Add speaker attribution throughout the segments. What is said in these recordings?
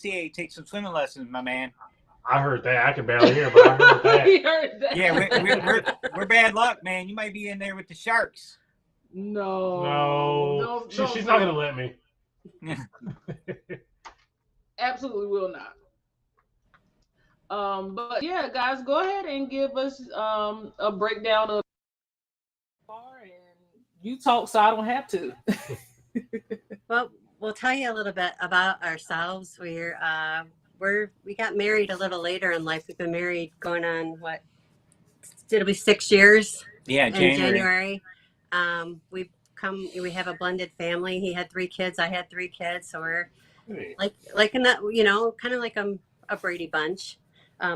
Speaker 1: YMCA, take some swimming lessons, my man.
Speaker 2: I heard that. I can barely hear, but I heard that.
Speaker 3: He heard that.
Speaker 1: Yeah, we're bad luck, man. You might be in there with the sharks.
Speaker 2: No. She's not going to let me.
Speaker 3: Absolutely will not. But yeah, guys, go ahead and give us a breakdown of and you talk so I don't have to.
Speaker 4: Well, we'll tell you a little bit about ourselves. We got married a little later in life. We've been married going on it'll be 6 years.
Speaker 1: Yeah,
Speaker 4: in January. We have a blended family. He had 3 kids, I had 3 kids, so we're like in that, kind of like a Brady Bunch.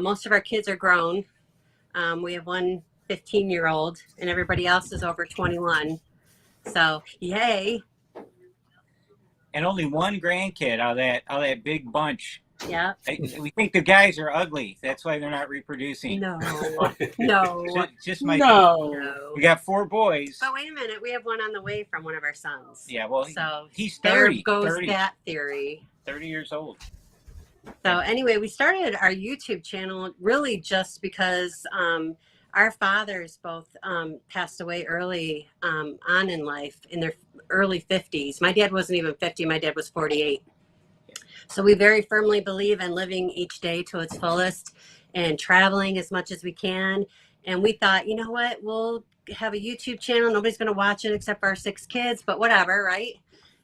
Speaker 4: Most of our kids are grown. We have one 15-year-old, and everybody else is over 21. So, yay.
Speaker 1: And only one grandkid out of that big bunch.
Speaker 4: Yeah.
Speaker 1: We think the guys are ugly. That's why they're not reproducing.
Speaker 4: No.
Speaker 1: Just my
Speaker 3: No.
Speaker 1: We got 4 boys.
Speaker 4: But wait a minute, we have one on the way from one of our sons.
Speaker 1: Yeah, well,
Speaker 4: so
Speaker 1: he's 30.
Speaker 4: There goes
Speaker 1: 30,
Speaker 4: that theory.
Speaker 1: 30 years old.
Speaker 4: So anyway, we started our YouTube channel really just because our fathers both passed away early on in life, in their early 50s. My dad wasn't even 50. My dad was 48. So we very firmly believe in living each day to its fullest and traveling as much as we can. And we thought, you know what, we'll have a YouTube channel. Nobody's going to watch it except for our 6 kids, but whatever, right?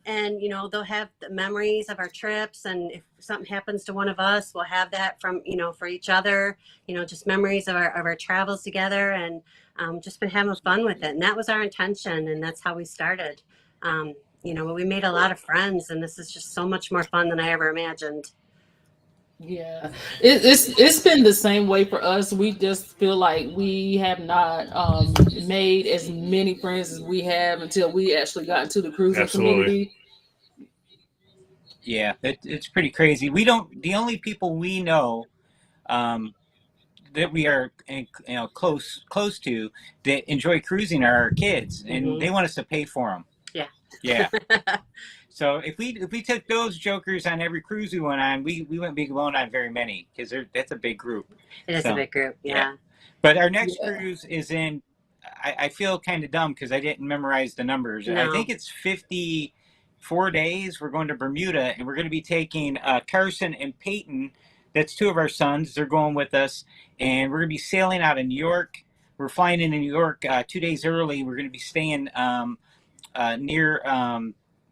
Speaker 4: And, they'll have the memories of our trips. And if something happens to one of us, we'll have that from, for each other, just memories of our travels together, and just been having fun with it. And that was our intention. And that's how we started. We made a lot of friends, and this is just so much more fun than I ever imagined.
Speaker 3: Yeah, it's been the same way for us. We just feel like we have not made as many friends as we have until we actually got into the cruising community.
Speaker 1: Yeah, it's pretty crazy. The only people we know that we are close to that enjoy cruising are our kids, and they want us to pay for them. Yeah. So if we took those jokers on every cruise we went on, we wouldn't be going on very many, because that's a big group.
Speaker 4: It is a big group, yeah.
Speaker 1: But our next cruise is in, I feel kind of dumb because I didn't memorize the numbers. No. I think it's 54 days. We're going to Bermuda, and we're going to be taking Carson and Peyton. That's 2 of our sons. They're going with us, and we're going to be sailing out of New York. We're flying into New York 2 days early. We're going to be staying near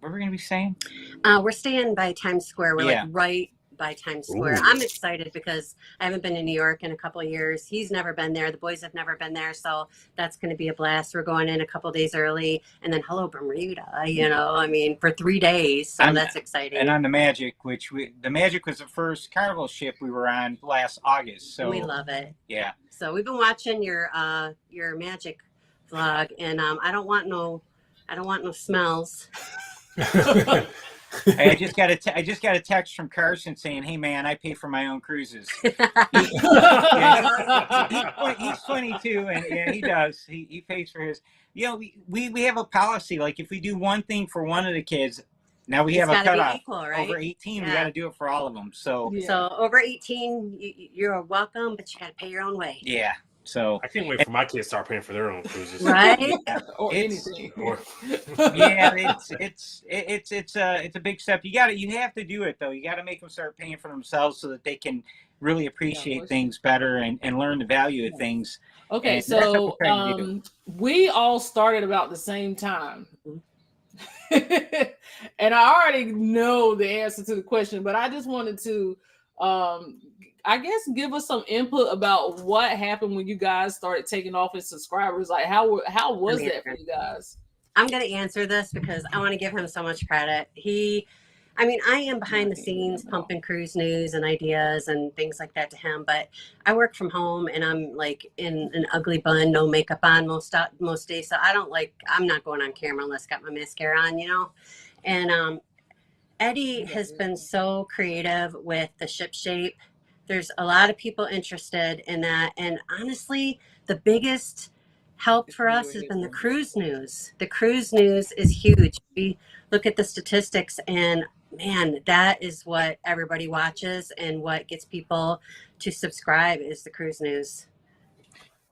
Speaker 1: where we're gonna be staying?
Speaker 4: We're staying by Times Square. We're like right by Times Square. Ooh. I'm excited because I haven't been to New York in a couple of years. He's never been there. The boys have never been there, so that's going to be a blast. We're going in a couple of days early, and then hello Bermuda. For 3 days, so that's exciting.
Speaker 1: And on the Magic, the Magic was the first Carnival ship we were on last August. So
Speaker 4: we love it.
Speaker 1: Yeah.
Speaker 4: So we've been watching your Magic vlog, and I don't want no smells.
Speaker 1: I just got a text from Carson saying, "Hey man, I pay for my own cruises." He's 22, and he does. He pays for his. We have a policy, like if we do one thing for one of the kids, now we have a cutoff.
Speaker 4: Equal, right?
Speaker 1: Over 18, we got to do it for all of them. So
Speaker 4: over 18, you're welcome, but you got to pay your own way.
Speaker 1: Yeah. So
Speaker 2: I can't wait for my kids to start paying for their own cruises.
Speaker 4: Right?
Speaker 3: Or anything.
Speaker 1: It's a big step. You have to do it though. You got to make them start paying for themselves so that they can really appreciate things better and learn the value of things.
Speaker 3: Okay,
Speaker 1: and
Speaker 3: so we all started about the same time. And I already know the answer to the question, but I just wanted to I guess give us some input about what happened when you guys started taking off in subscribers. Like how was that for you guys?
Speaker 4: I'm going to answer this because I want to give him so much credit. I am behind the scenes pumping cruise news and ideas and things like that to him, but I work from home and I'm like in an ugly bun, no makeup on most days. So I'm not going on camera unless I got my mascara on, And Eddie has been so creative with the ship shape. There's a lot of people interested in that. And honestly, the biggest help for us has been the cruise news. The cruise news is huge. We look at the statistics, and man, that is what everybody watches, and what gets people to subscribe is the cruise news.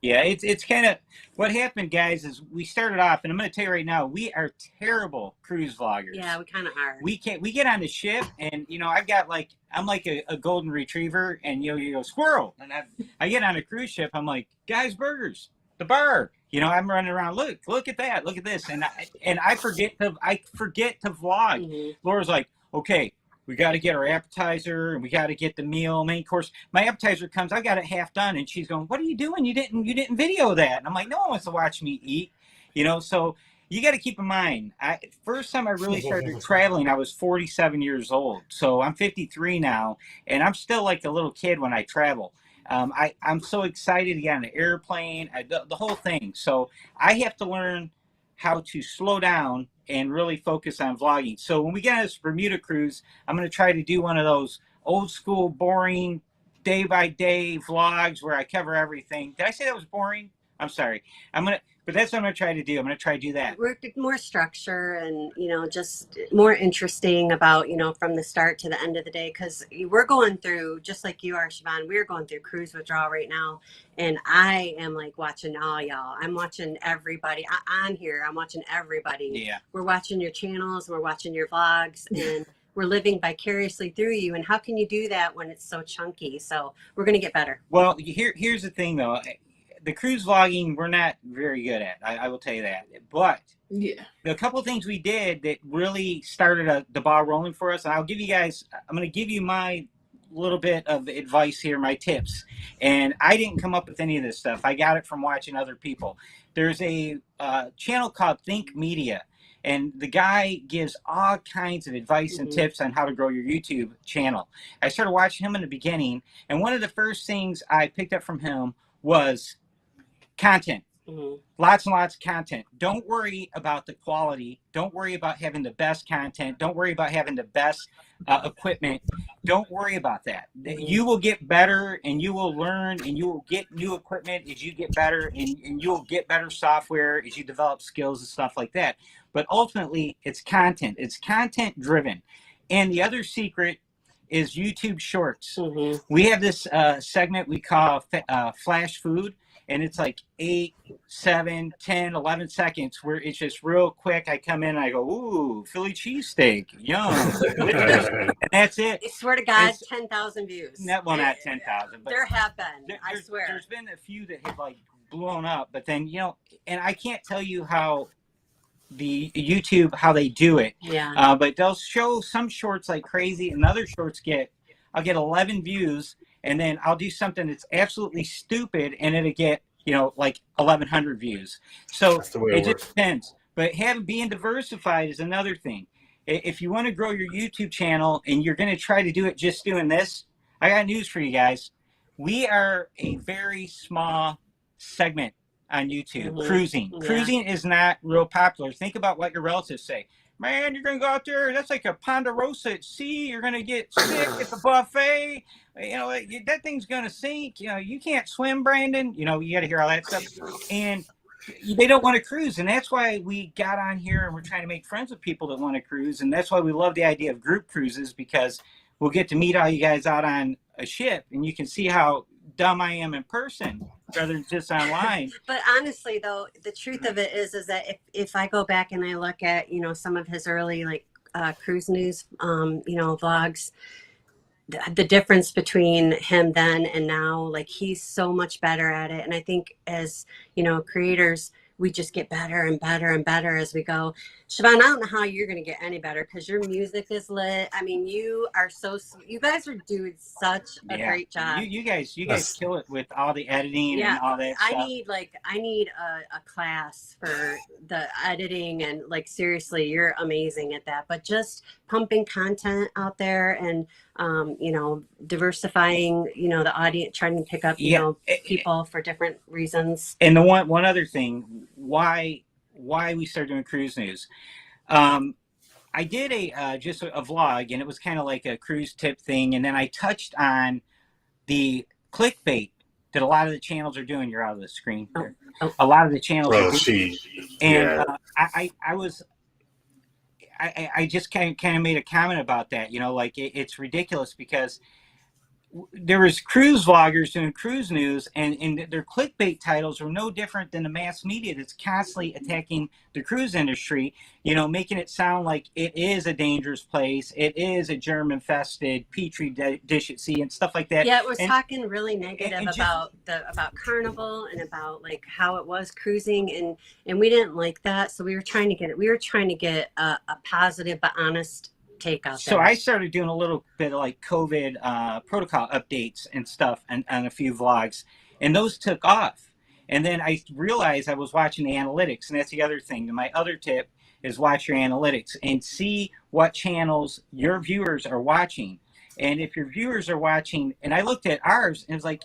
Speaker 1: Yeah, it's kind of what happened, guys. Is we started off, and I'm going to tell you right now, we are terrible cruise vloggers.
Speaker 4: Yeah, we kind of are.
Speaker 1: We can't. We get on the ship, and I've got like I'm like a golden retriever, and you go squirrel, and I get on a cruise ship. I'm like, guys, burgers, the bar. I'm running around. Look at that. Look at this, and I forget to vlog.
Speaker 4: Mm-hmm.
Speaker 1: Laura's like, okay, we got to get our appetizer, and we got to get the meal, main course. My appetizer comes, I got it half done, and she's going, "What are you doing? You didn't video that." And I'm like, "No one wants to watch me eat," So you got to keep in mind, first time I really started traveling, I was 47 years old. So I'm 53 now, and I'm still like a little kid when I travel. I'm so excited to get on an airplane, the whole thing. So I have to learn how to slow down and really focus on vlogging. So when we get on this Bermuda cruise, I'm going to try to do one of those old school, boring, day by day vlogs where I cover everything. Did I say that was boring? I'm sorry. But that's what I'm going to try to do. I'm going to try to do that.
Speaker 4: We're more structure and, just more interesting about, from the start to the end of the day. Because we're going through, just like you are, Siobhan, we're going through cruise withdrawal right now. And I am like watching all y'all. I'm watching everybody on here. I'm watching everybody.
Speaker 1: Yeah.
Speaker 4: We're watching your channels. We're watching your vlogs. And we're living vicariously through you. And how can you do that when it's so chunky? So we're going to get better.
Speaker 1: Well, here's the thing, though. The cruise vlogging, we're not very good at. I will tell you that. But
Speaker 3: yeah,
Speaker 1: the couple of things we did that really started the ball rolling for us, and I'm going to give you my little bit of advice here, my tips. And I didn't come up with any of this stuff. I got it from watching other people. There's a channel called Think Media, and the guy gives all kinds of advice and tips on how to grow your YouTube channel. I started watching him in the beginning, and one of the first things I picked up from him was content. Lots and lots of content. Don't worry about the quality. Don't worry about having the best content. Don't worry about having the best equipment. Don't worry about that. You will get better, and you will learn, and you will get new equipment as you get better, and you will get better software as you develop skills and stuff like that. But ultimately, it's content. It's content driven. And the other secret is YouTube Shorts. We have this segment we call Flash Food. And it's like 8, 7, 10, 11 seconds where it's just real quick. I come in and I go, ooh, Philly cheesesteak, yum. And that's it.
Speaker 4: I swear to God, 10,000 views.
Speaker 1: Well, not 10,000. But
Speaker 4: there have been, I swear.
Speaker 1: There's been a few that have like blown up. But then, and I can't tell you how the YouTube, how they do it.
Speaker 4: Yeah.
Speaker 1: But they'll show some shorts like crazy, and other shorts I'll get 11 views. And then I'll do something that's absolutely stupid, and it'll get, like 1,100 views. So it just depends. But being diversified is another thing. If you want to grow your YouTube channel and you're going to try to do it just doing this, I got news for you guys. We are a very small segment on YouTube. Cruising. Yeah. Cruising is not real popular. Think about what your relatives say. Man, you're going to go out there. That's like a Ponderosa at sea. You're going to get sick at the buffet. That thing's going to sink. You can't swim, Brandon. You got to hear all that stuff. And they don't want to cruise. And that's why we got on here and we're trying to make friends with people that want to cruise. And that's why we love the idea of group cruises, because we'll get to meet all you guys out on a ship, and you can see how dumb I am in person rather than just online.
Speaker 4: But honestly, though, the truth of it is that if I go back and I look at, some of his early cruise news, vlogs, the difference between him then and now, like, he's so much better at it. And I think as, creators, we just get better and better and better as we go. Siobhan, I don't know how you're going to get any better, because your music is lit. I mean, you guys are doing such a great job.
Speaker 1: You guys kill it with all the editing and all that stuff.
Speaker 4: I need a class for the editing, and seriously, you're amazing at that. But just pumping content out there and, diversifying, the audience, trying to pick up, people for different reasons.
Speaker 1: And the one other thing, why we started doing cruise news. I did just a vlog, and it was kind of like a cruise tip thing. And then I touched on the clickbait that a lot of the channels are doing. You're out of the screen. A lot of the channels are doing. And I just kind of made a comment about that. You know, like it's ridiculous because there was cruise vloggers doing cruise news, and their clickbait titles are no different than the mass media that's constantly attacking the cruise industry, you know, making it sound like it is a dangerous place, it is a germ infested petri dish at sea and stuff like that.
Speaker 4: Yeah, it was
Speaker 1: and,
Speaker 4: talking really negative
Speaker 1: and just,
Speaker 4: about Carnival and about like how it was cruising, and we didn't like that, so we were trying to get a positive but honest take out
Speaker 1: so
Speaker 4: there.
Speaker 1: I started doing a little bit of like COVID protocol updates and stuff and a few vlogs, and those took off. And then I realized I was watching the analytics, and that's the other thing. My other tip is watch your analytics and see what channels your viewers are watching. And if your viewers are watching, and I looked at ours, and it was like,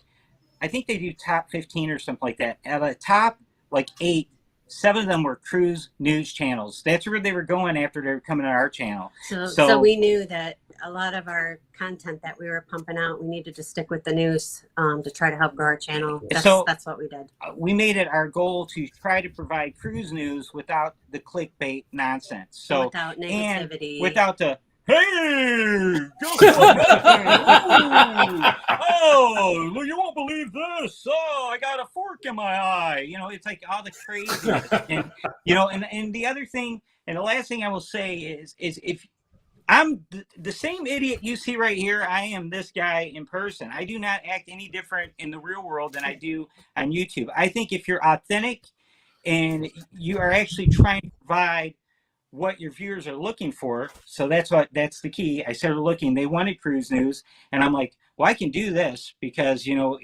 Speaker 1: I think they do top 15 or something like that. Out of the top like 8, 7 of them were cruise news channels. That's where they were going after they were coming to our channel.
Speaker 4: So we knew that a lot of our content that we were pumping out, we needed to stick with the news to try to help grow our channel. That's what we did.
Speaker 1: We made it our goal to try to provide cruise news without the clickbait nonsense. So
Speaker 4: without negativity.
Speaker 1: And without the hey, guess what happened? Oh, you won't believe this. Oh, I got a fork in my eye. You know, it's like all the craziness. And, you know, and the other thing, and the last thing I will say is if I'm the same idiot you see right here, I am this guy in person. I do not act any different in the real world than I do on YouTube. I think if you're authentic and you are actually trying to provide what your viewers are looking for, so that's the key. I started looking, they wanted cruise news, and I'm like, well, I can do this because, you know,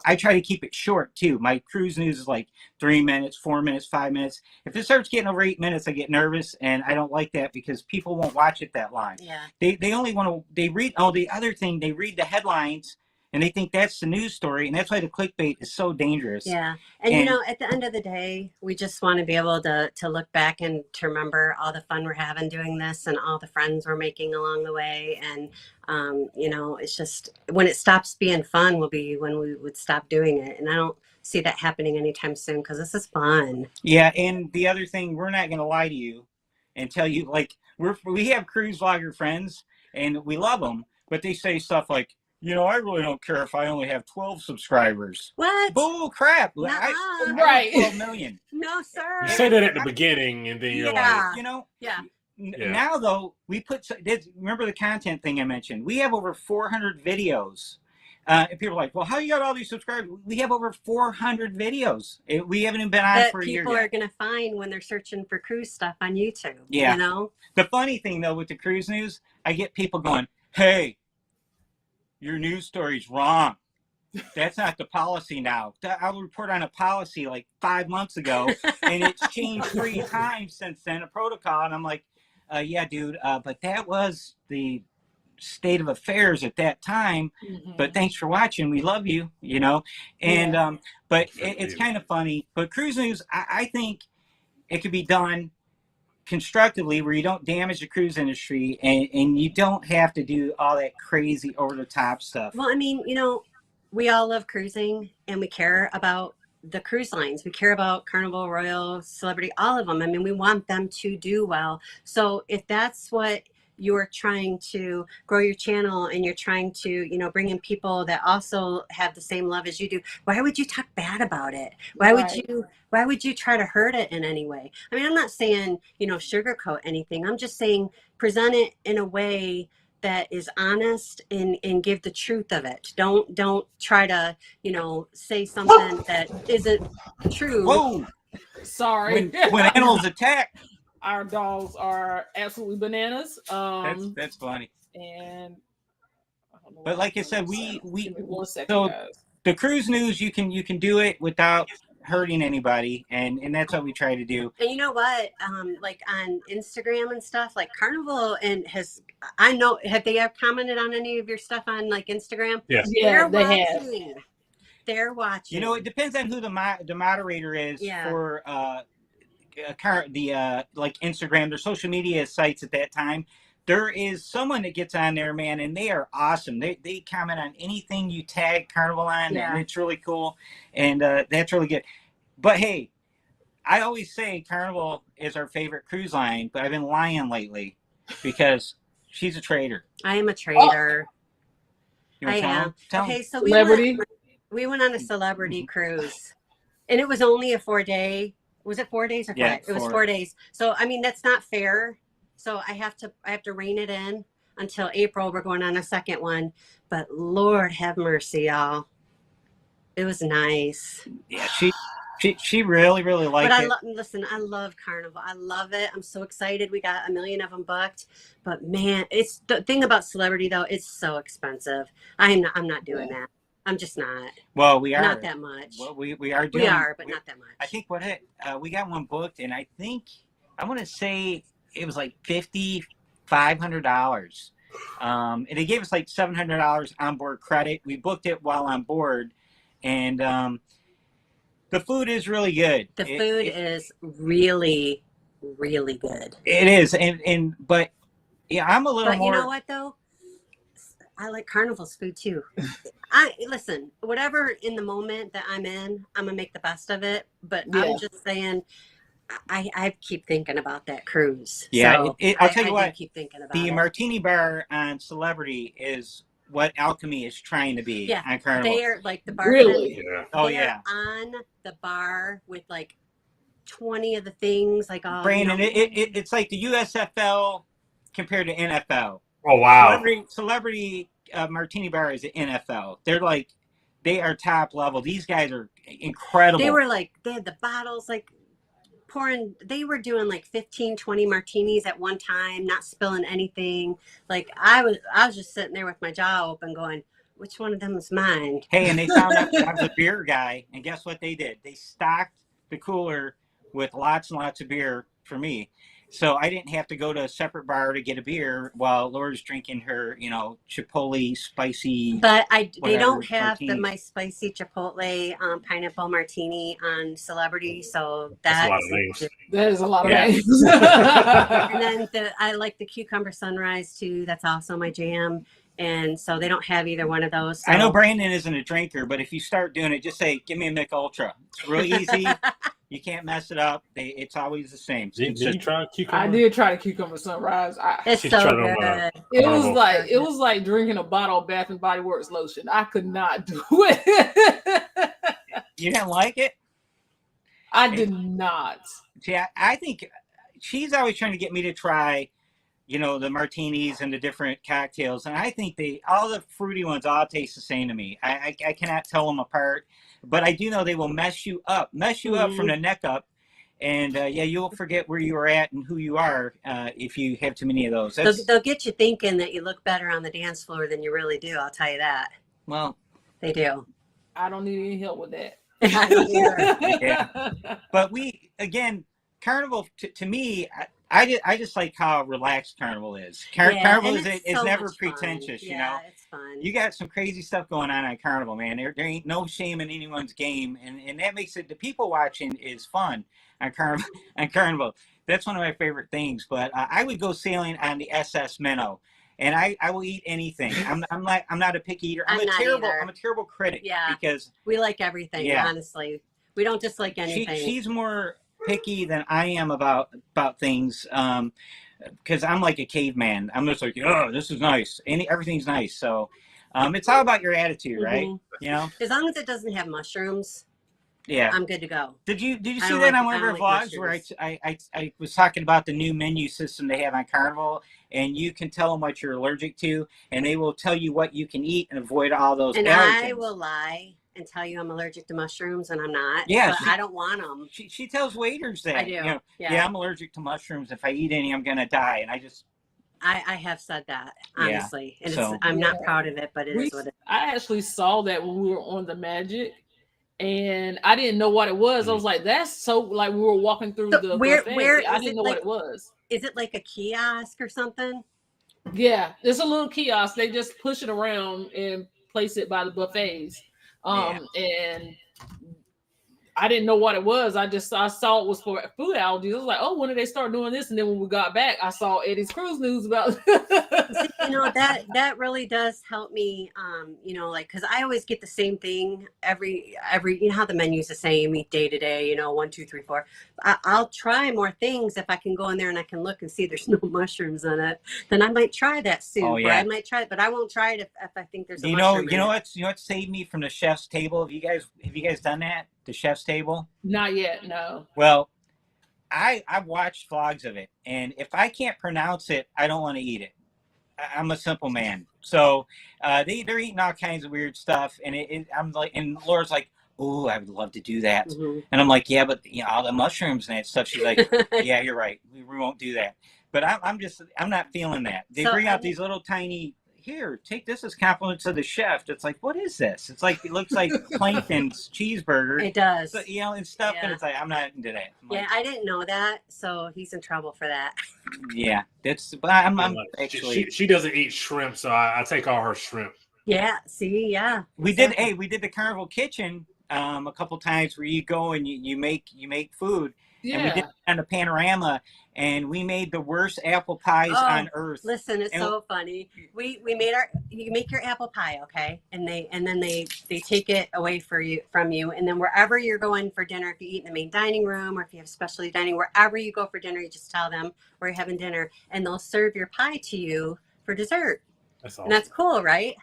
Speaker 1: I try to keep it short too. My cruise news is like 3 minutes, 4 minutes, 5 minutes. If it starts getting over 8 minutes, I get nervous, and I don't like that because people won't watch it that long.
Speaker 4: Yeah.
Speaker 1: They only want to, they read, oh, the other thing, they read the headlines and they think that's the news story, and that's why the clickbait is so dangerous.
Speaker 4: Yeah. And you know, at the end of the day, we just want to be able to look back and to remember all the fun we're having doing this and all the friends we're making along the way. And, you know, it's just when it stops being fun will be when we would stop doing it. And I don't see that happening anytime soon because this is fun.
Speaker 1: Yeah. And the other thing, we're not going to lie to you and tell you, like, we have cruise vlogger friends and we love them, but they say stuff like, you know, I really don't care if I only have 12 subscribers.
Speaker 4: What?
Speaker 1: Bull crap. I
Speaker 4: right.
Speaker 1: 12 million.
Speaker 4: No, sir.
Speaker 2: You say that at the beginning, and then you're like,
Speaker 1: you know,
Speaker 4: yeah.
Speaker 1: Now, though, we put, remember the content thing I mentioned? We have over 400 videos. And people are like, well, how you got all these subscribers? We have over 400 videos. We haven't even been on
Speaker 4: that
Speaker 1: for a year yet.
Speaker 4: People are going to find when they're searching for cruise stuff on YouTube.
Speaker 1: Yeah.
Speaker 4: You know?
Speaker 1: The funny thing, though, with the cruise news, I get people going, hey, your news story's wrong. That's not the policy now. I'll report on a policy like 5 months ago, and it's changed 3 times since then, a protocol. And I'm like, yeah, dude, but that was the state of affairs at that time.
Speaker 3: Mm-hmm.
Speaker 1: But thanks for watching. We love you, you know. And but it's kind of funny. But cruise news, I think it could be done constructively where you don't damage the cruise industry and you don't have to do all that crazy over-the-top stuff.
Speaker 4: Well, I mean, you know, we all love cruising and we care about the cruise lines. We care about Carnival, Royal, Celebrity, all of them. I mean, we want them to do well. So if that's what you're trying to grow your channel and you're trying to, you know, bring in people that also have the same love as you do, why would you talk bad about it? Why would you try to hurt it in any way? I mean, I'm not saying, you know, sugarcoat anything. I'm just saying present it in a way that is honest and give the truth of it. Don't try to, you know, say something that isn't true.
Speaker 1: Whoa!
Speaker 3: Sorry.
Speaker 1: When animals attack.
Speaker 3: Our dogs are absolutely bananas.
Speaker 1: That's funny.
Speaker 3: And
Speaker 1: but like I said, we
Speaker 3: 1 second,
Speaker 1: so
Speaker 3: guys.
Speaker 1: The cruise news you can do it without hurting anybody, and that's what we try to do.
Speaker 4: And you know what? Like on Instagram and stuff, like Carnival I know, have they ever commented on any of your stuff on like Instagram?
Speaker 2: Yes.
Speaker 3: Yeah, they
Speaker 4: have.
Speaker 3: have.
Speaker 4: They're watching.
Speaker 1: You know, it depends on who the moderator is for like Instagram, their social media sites at that time. There is someone that gets on there, man, and they are awesome. They comment on anything you tag Carnival on, and it's really cool, and that's really good. But hey, I always say Carnival is our favorite cruise line, but I've been lying lately because she's a traitor.
Speaker 4: I am a traitor.
Speaker 1: You
Speaker 4: I
Speaker 1: want to tell
Speaker 4: am.
Speaker 1: him? Tell him.
Speaker 4: Okay, so
Speaker 3: Celebrity.
Speaker 4: we went on a celebrity cruise, and it was only a 4-day. Was it 4 days or 5?
Speaker 1: Yeah,
Speaker 4: It was 4 days. So I mean, that's not fair. So I have to rein it in until April. We're going on a second one, but Lord have mercy, y'all. It was nice.
Speaker 1: Yeah, she really liked
Speaker 4: But
Speaker 1: it.
Speaker 4: Listen, I love Carnival. I love it. I'm so excited. We got 1 million of them booked. But man, it's the thing about celebrity though. It's so expensive. I'm not doing that. I'm just not.
Speaker 1: Well, we are
Speaker 4: Not that much.
Speaker 1: Well, we are doing.
Speaker 4: We are, but not that much.
Speaker 1: I think we got one booked, and I think I want to say it was like $5,500. And they gave us like $700 onboard credit. We booked it while on board, and the food is really good.
Speaker 4: The food is really, really good.
Speaker 1: It is, but yeah, I'm a little
Speaker 4: But
Speaker 1: more.
Speaker 4: you know what though? I like Carnival's food too. Listen, whatever in the moment that I'm in, I'm gonna make the best of it. But I'm just saying, I keep thinking about that cruise.
Speaker 1: Yeah,
Speaker 4: so
Speaker 1: I'll tell you what.
Speaker 4: Keep thinking about
Speaker 1: The
Speaker 4: it.
Speaker 1: martini bar on Celebrity is what Alchemy is trying to be on Carnival.
Speaker 4: They are like the bar.
Speaker 3: Really?
Speaker 2: Yeah.
Speaker 1: Oh
Speaker 4: they
Speaker 1: yeah.
Speaker 4: are on the bar with like 20 of the things, like all.
Speaker 1: Brandon, it's like the USFL compared to NFL.
Speaker 2: Oh wow.
Speaker 1: Celebrity martini bar is the NFL. They are top level. These guys are incredible.
Speaker 4: They had the bottles like pouring. They were doing like 15, 20 martinis at one time, not spilling anything. Like I was just sitting there with my jaw open going, which one of them is mine?
Speaker 1: Hey, and they found out I was a beer guy, and guess what they did? They stocked the cooler with lots and lots of beer for me. So I didn't have to go to a separate bar to get a beer while Laura's drinking her, Chipotle spicy.
Speaker 4: But they don't have
Speaker 1: martinis.
Speaker 4: my spicy Chipotle pineapple martini on Celebrity, so
Speaker 2: That's a lot of names.
Speaker 3: That is a lot of names.
Speaker 4: And then I like the cucumber sunrise too. That's also my jam. And so they don't have either one of those. So.
Speaker 1: I know Brandon isn't a drinker, but if you start doing it, just say, "Give me a Mick Ultra." It's real easy. You can't mess it up. It's always the same.
Speaker 2: Did you try cucumber?
Speaker 3: I did try the cucumber sunrise.
Speaker 4: It's so good.
Speaker 3: It was like drinking a bottle of Bath and Body Works lotion. I could not do it.
Speaker 1: You didn't like it?
Speaker 3: I did not.
Speaker 1: See, I think she's always trying to get me to try, the martinis and the different cocktails, and I think all the fruity ones all taste the same to me. I cannot tell them apart, but I do know they will mess you up from the neck up, and you'll forget where you were at and who you are if you have too many of those.
Speaker 4: They'll get you thinking that you look better on the dance floor than you really do. I'll tell you that.
Speaker 1: Well,
Speaker 4: they do.
Speaker 3: I don't need any help with that.
Speaker 4: I don't either.
Speaker 1: Yeah. But Carnival to me. I just like how relaxed Carnival is. Carnival is never pretentious,
Speaker 4: Yeah, it's fun.
Speaker 1: You got some crazy stuff going on Carnival, man. There ain't no shame in anyone's game, and that makes it, the people watching is fun on Carnival. That's one of my favorite things. But I would go sailing on the SS Minnow, and I will eat anything. I'm not a picky eater. I'm a terrible critic.
Speaker 4: Yeah,
Speaker 1: because
Speaker 4: we like everything. Yeah. Honestly, we don't dislike anything.
Speaker 1: She's more picky than I am about things, because I'm like a caveman. I'm just like, oh, this is nice. Everything's nice. So it's all about your attitude, right?
Speaker 4: As long as it doesn't have mushrooms, I'm good to go.
Speaker 1: Did you see that on one of our vlogs where I was talking about the new menu system they have on Carnival, and you can tell them what you're allergic to, and they will tell you what you can eat and avoid all those allergens.
Speaker 4: I will lie and tell you I'm allergic to mushrooms, and I'm not.
Speaker 1: Yeah,
Speaker 4: but I don't want them.
Speaker 1: She tells waiters that.
Speaker 4: I do.
Speaker 1: I'm allergic to mushrooms. If I eat any, I'm gonna die. And
Speaker 4: I have said that, honestly, and I'm not proud of it, but it is what it is.
Speaker 3: I actually saw that when we were on the Magic, and I didn't know what it was. I was like, "That's so like we were walking through the buffet.
Speaker 4: Where
Speaker 3: I didn't know what it was.
Speaker 4: Is it like a kiosk or something?
Speaker 3: Yeah, it's a little kiosk. They just push it around and place it by the buffets. And I didn't know what it was. I saw it was for food allergies. I was like, oh, when did they start doing this? And then when we got back, I saw Eddie's cruise news about.
Speaker 4: See, that really does help me. Like, because I always get the same thing every. How the menu's the same, eat day to day. 1, 2, 3, 4. I'll try more things if I can go in there and I can look and see there's no mushrooms in it. Then I might try that soup.
Speaker 1: Oh, yeah.
Speaker 4: Or I might try it, but I won't try it if I think there's a
Speaker 1: you
Speaker 4: mushroom.
Speaker 1: know what saved me from the chef's table? Have you guys done that? The chef's table?
Speaker 3: Not yet, no.
Speaker 1: Well, I've watched vlogs of it, and if I can't pronounce it, I don't want to eat it. I'm a simple man. So they're eating all kinds of weird stuff, and I'm like, and Laura's like, oh, I would love to do that.
Speaker 4: Mm-hmm.
Speaker 1: And I'm like, yeah, but all the mushrooms and that stuff. She's like, yeah, you're right. We won't do that. But I'm not feeling that. They bring out these little tiny, here, take this as compliments of the chef. It's like, what is this? It's like, it looks like Plankton's cheeseburger.
Speaker 4: It does.
Speaker 1: So, and stuff.
Speaker 4: Yeah.
Speaker 1: And it's like, I'm not into that.
Speaker 4: Yeah, I didn't know that, so he's in trouble for that.
Speaker 1: Yeah, but I'm actually.
Speaker 2: She doesn't eat shrimp, so I take all her shrimp.
Speaker 4: Yeah. See. Yeah.
Speaker 1: We did the Carnival Kitchen a couple times where you go and you make food.
Speaker 3: Yeah.
Speaker 1: And we did it on the Panorama, and we made the worst apple pies on earth.
Speaker 4: Listen, it's so funny. We made you make your apple pie, okay? And then they take it away from you. And then wherever you're going for dinner, if you eat in the main dining room or if you have specialty dining, wherever you go for dinner, you just tell them where you're having dinner and they'll serve your pie to you for dessert.
Speaker 2: That's awesome.
Speaker 4: And that's cool, right?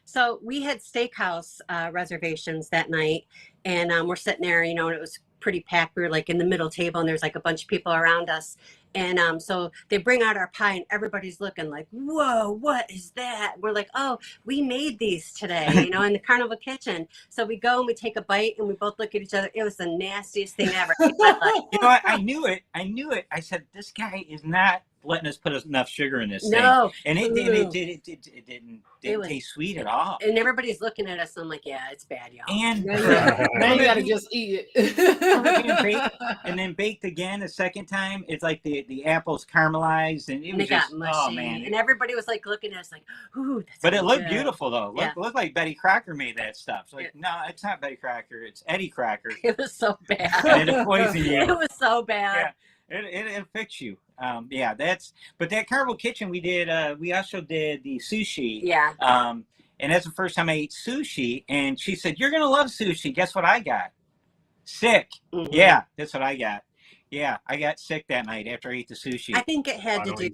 Speaker 4: So we had steakhouse reservations that night, and we're sitting there, and it was pretty packed. We were like in the middle table, and there's like a bunch of people around us. And so they bring out our pie, and everybody's looking like, whoa, what is that? We're like, oh, we made these today, in the Carnival Kitchen. So we go and we take a bite, and we both look at each other. It was the nastiest thing ever.
Speaker 1: What? I knew it. I said, this guy is not letting us put enough sugar in this thing.
Speaker 4: No.
Speaker 1: And it didn't taste sweet at all.
Speaker 4: And everybody's looking at us, and I'm like, yeah, it's bad, y'all.
Speaker 1: And
Speaker 3: now you gotta just eat it.
Speaker 1: and then baked again a second time. It's like the apples caramelized, and it
Speaker 4: got mushy.
Speaker 1: Oh man!
Speaker 4: And everybody was like looking at us like, ooh, that's
Speaker 1: but it looked
Speaker 4: good.
Speaker 1: beautiful though.
Speaker 4: Yeah.
Speaker 1: Looked like Betty Crocker made that stuff. So no, it's not Betty Crocker. It's Eddie Crocker.
Speaker 4: It was so bad.
Speaker 1: And it'll poison you.
Speaker 4: It was so bad.
Speaker 1: Yeah, it'll fix you. But that Carnival Kitchen we did. We also did the sushi.
Speaker 4: Yeah.
Speaker 1: And that's the first time I ate sushi. And she said, "You're gonna love sushi." Guess what I got? Sick.
Speaker 4: Mm-hmm.
Speaker 1: Yeah, that's what I got. Yeah, I got sick that night after I ate the sushi.
Speaker 4: I think it had to do.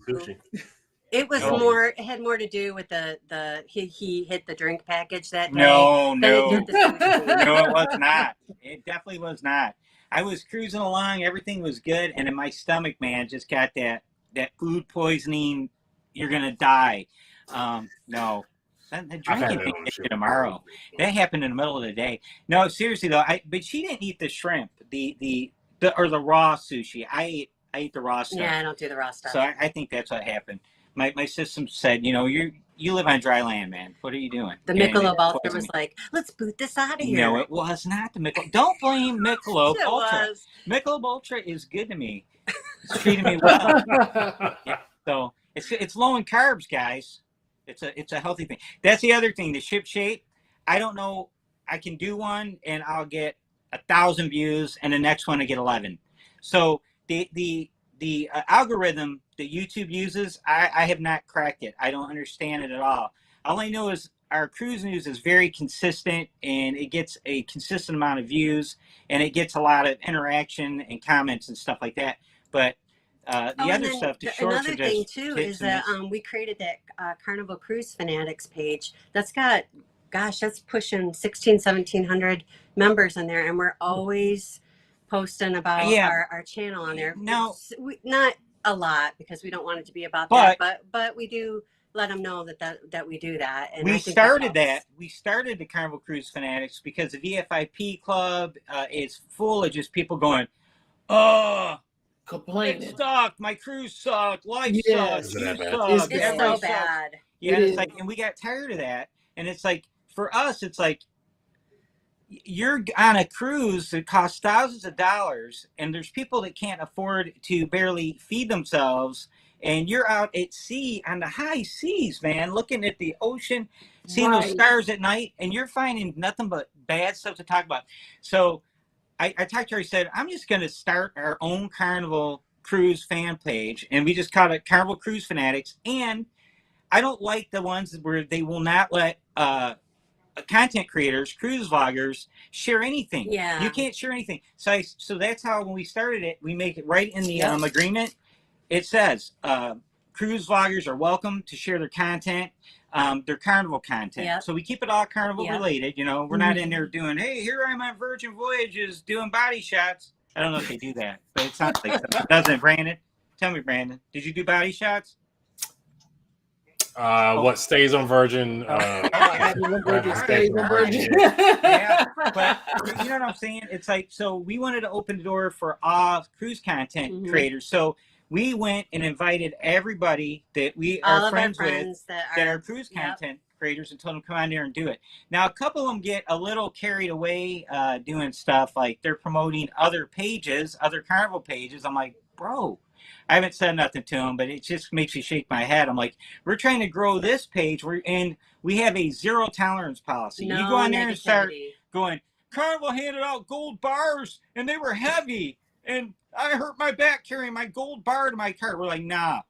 Speaker 4: It was more. It had more to do with the he hit the drink package that day.
Speaker 1: No,
Speaker 4: it
Speaker 1: was not. It definitely was not. I was cruising along, everything was good, and then my stomach, man, just got that food poisoning. You're gonna die. No. The drinking tomorrow. That happened in the middle of the day. No, seriously though. But she didn't eat the shrimp, the raw sushi. I ate the raw stuff.
Speaker 4: Yeah, I don't do the raw stuff.
Speaker 1: So I think that's what happened. My system said, you live on dry land, man. What are you doing?
Speaker 4: The Michelob Ultra was like, let's boot this out of here.
Speaker 1: No, it was not the Michelob. Don't blame Michelob Ultra.
Speaker 4: Was.
Speaker 1: Michelob Ultra is good to me. It's treating me well. Yeah, so it's low in carbs, guys. It's a healthy thing. That's the other thing. The ship shape. I don't know. I can do one and I'll get 1,000 views, and the next one I get 11. So the algorithm that YouTube uses, I have not cracked it. I don't understand it at all. All I know is our cruise news is very consistent, and it gets a consistent amount of views, and it gets a lot of interaction and comments and stuff like that. But the other stuff, the shorts
Speaker 4: another
Speaker 1: are just
Speaker 4: thing too is that we created that Carnival Cruise Fanatics page. That's got, that's pushing 1,700 members in there, and we're always posting about our channel on there.
Speaker 1: No,
Speaker 4: not a lot, because we don't want it to be about that, but we do let them know that we do that. And
Speaker 1: we started that. We started the Carnival Cruise Fanatics because the VFIP club is full of just people going, oh,
Speaker 3: complaining.
Speaker 1: It sucked. My cruise sucked. Life sucks.
Speaker 4: It's so bad.
Speaker 1: Yeah, it's like, and we got tired of that. And it's like, for us, it's like, you're on a cruise that costs thousands of dollars, and there's people that can't afford to barely feed themselves, and you're out at sea on the high seas, man, looking at the ocean, seeing those stars at night, and you're finding nothing but bad stuff to talk about. So I talked to her. I said, I'm just going to start our own Carnival Cruise fan page, and we just called it Carnival Cruise Fanatics. And I don't like the ones where they will not let content creators, cruise vloggers, share anything.
Speaker 4: Yeah.
Speaker 1: You can't share anything. So that's how when we started it, we make it right in the agreement. It says cruise vloggers are welcome to share their content, their Carnival content.
Speaker 4: Yep.
Speaker 1: So we keep it all Carnival related. You know, we're not in there doing, hey, here I'm on Virgin Voyages doing body shots. I don't know if they do that, but it sounds like something. Doesn't it, Brandon? Tell me, Brandon, did you do body shots?
Speaker 2: What stays on Virgin?
Speaker 3: Stays on Virgin.
Speaker 1: Yeah, but you know what I'm saying? It's like, so we wanted to open the door for all cruise content creators. So we went and invited everybody that we are friends with that are cruise content creators and told them come on there and do it. Now, a couple of them get a little carried away doing stuff like they're promoting other pages, other Carnival pages. I'm like, bro, I haven't said nothing to them, but it just makes me shake my head. I'm like, we're trying to grow this page, and we have a zero tolerance policy.
Speaker 4: No
Speaker 1: you go on there and start
Speaker 4: negativity.
Speaker 1: going, Carnival handed out gold bars, and they were heavy, and I hurt my back carrying my gold bar to my car. We're like, nah.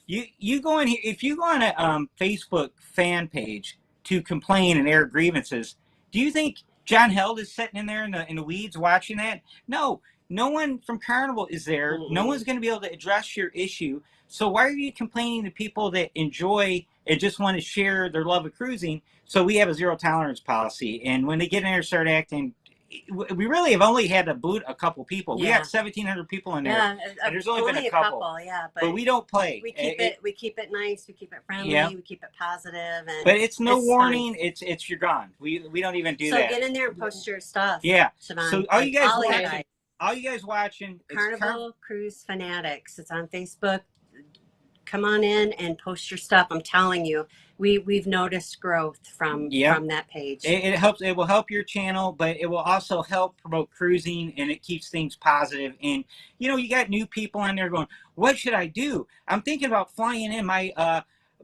Speaker 1: You go in here, if you go on a Facebook fan page to complain and air grievances, do you think John Held is sitting in there in the weeds watching that? No. No one from Carnival is there. No one's going to be able to address your issue. So why are you complaining to people that enjoy and just want to share their love of cruising? So we have a zero tolerance policy. And when they get in there and start acting, we really have only had to boot a couple people. We got 1,700 people in there.
Speaker 4: Yeah,
Speaker 1: and there's only been a couple.
Speaker 4: But
Speaker 1: we don't play.
Speaker 4: We keep it nice. We keep it friendly. We keep it positive. And
Speaker 1: but it's no warning. Fun. It's you're gone. We don't even do that.
Speaker 4: So get in there and post your stuff.
Speaker 1: Yeah.
Speaker 4: Siobhan.
Speaker 1: So all you guys watching,
Speaker 4: Carnival Cruise Fanatics. It's on Facebook. Come on in and post your stuff. I'm telling you, we've noticed growth from that page.
Speaker 1: It helps. It will help your channel, but it will also help promote cruising, and it keeps things positive. And you know, you got new people on there going, "What should I do? I'm thinking about flying in my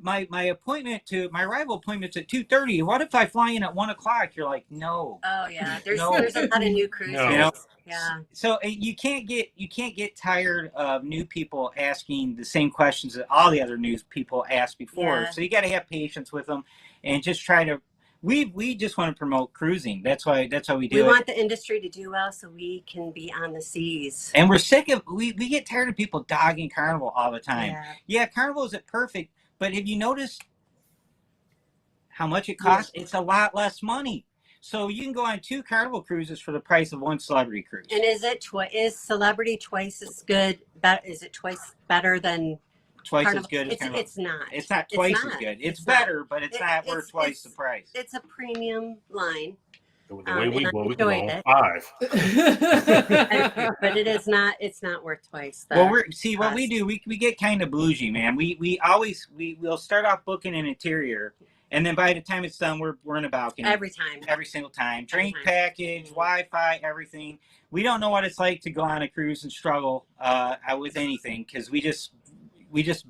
Speaker 1: appointment to my arrival appointment's at 2:30. What if I fly in at 1 o'clock?" You're like, no.
Speaker 4: Oh yeah, there's a lot of new cruises.
Speaker 1: You know?
Speaker 4: Yeah.
Speaker 1: So you can't get tired of new people asking the same questions that all the other news people asked before. So you got to have patience with them and just try to. We just want to promote cruising. That's why we do it.
Speaker 4: We want the industry to do well so we can be on the seas.
Speaker 1: And we're sick of we get tired of people dogging Carnival all the time. Yeah, Carnival isn't perfect, but have you noticed how much it costs? It's a lot less money. So you can go on 2 Carnival cruises for the price of 1 Celebrity cruise.
Speaker 4: And is Celebrity twice as good? Is it twice better than
Speaker 1: twice
Speaker 4: Carnival?
Speaker 1: as good as Carnival?
Speaker 4: It's not.
Speaker 1: It's not twice as good. It's better, but it's not worth twice the price.
Speaker 4: It's a premium line.
Speaker 2: The way we can go 5.
Speaker 4: But it is not. It's not worth twice.
Speaker 1: Well, what we do. We get kind of bougie, man. We'll start off booking an interior. And then by the time it's done, we're in a balcony.
Speaker 4: Every time.
Speaker 1: Every single time. Drink package, Wi-Fi, everything. We don't know what it's like to go on a cruise and struggle with anything because we just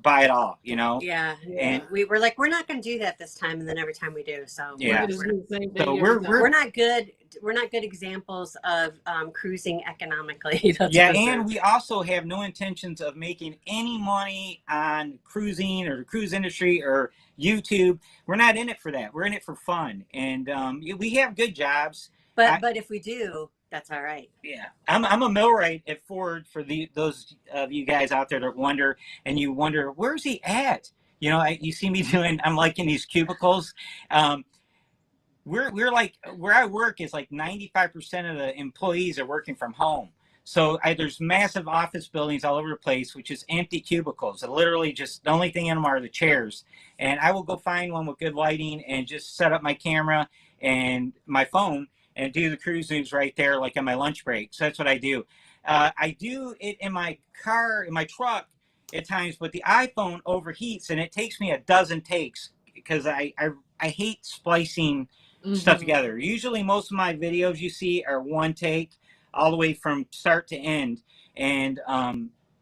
Speaker 1: buy it all, you know?
Speaker 4: Yeah. And we're like, we're not going to do that this time. And then every time we do. So we're not good. We're not good examples of cruising economically.
Speaker 1: And we also have no intentions of making any money on cruising or the cruise industry or YouTube. We're not in it for that. We're in it for fun. And we have good jobs.
Speaker 4: But if we do, that's all right.
Speaker 1: Yeah, I'm a millwright at Ford for those of you guys out there that wonder, and you wonder, where's he at? You know, you see me I'm like in these cubicles. We're like, where I work is like 95% of the employees are working from home. So there's massive office buildings all over the place, which is empty cubicles. Literally just the only thing in them are the chairs. And I will go find one with good lighting and just set up my camera and my phone and do the cruise news right there, like on my lunch break. So that's what I do. I do it in my car, in my truck at times, but the iPhone overheats and it takes me a dozen takes because I hate splicing stuff together. Usually most of my videos you see are one take all the way from start to end. And,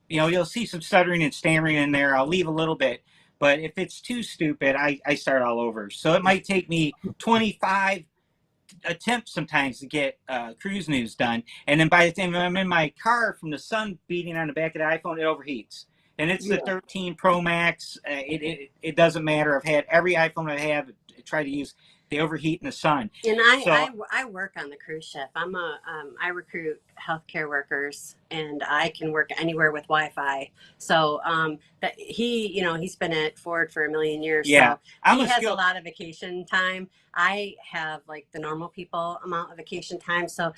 Speaker 1: you know, you'll see some stuttering and stammering in there. I'll leave a little bit. But if it's too stupid, I start all over. So it might take me 25 attempt sometimes to get cruise news done, and then by the time I'm in my car from the sun beating on the back of the iPhone, it overheats. And it's the 13 Pro Max. It doesn't matter. I've had every iPhone I have try to use. They overheat in the sun.
Speaker 4: And I work on the cruise ship. I recruit healthcare workers, and I can work anywhere with Wi-Fi. So that he's been at Ford for a million years.
Speaker 1: Yeah,
Speaker 4: so he has a lot of vacation time. I have like the normal people amount of vacation time. So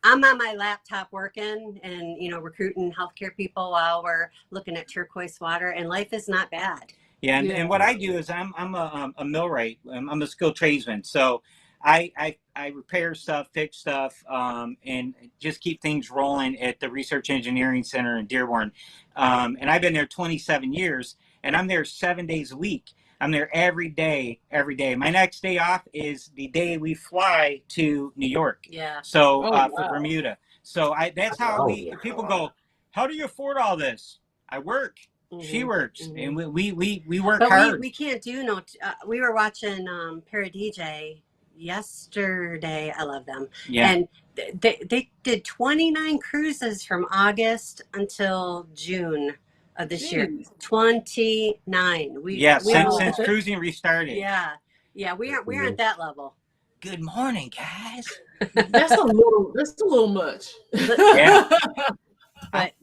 Speaker 4: I'm on my laptop working and recruiting healthcare people while we're looking at turquoise water, and life is not bad.
Speaker 1: Yeah, and what I do is I'm a millwright. I'm a skilled tradesman, so I repair stuff, fix stuff, and just keep things rolling at the Research Engineering Center in Dearborn. And I've been there 27 years, and I'm there 7 days a week. I'm there every day, every day. My next day off is the day we fly to New York.
Speaker 4: Yeah.
Speaker 1: So for Bermuda. So that's how people go, how do you afford all this? I work. Mm-hmm. She works, and we work hard.
Speaker 4: We can't do no. We were watching Paradij yesterday. I love them.
Speaker 1: Yeah.
Speaker 4: And they did 29 cruises from August until June of this year. 29.
Speaker 1: Since cruising restarted.
Speaker 4: Yeah. We aren't that level.
Speaker 1: Good morning, guys.
Speaker 3: That's a little much.
Speaker 1: Yeah.
Speaker 4: But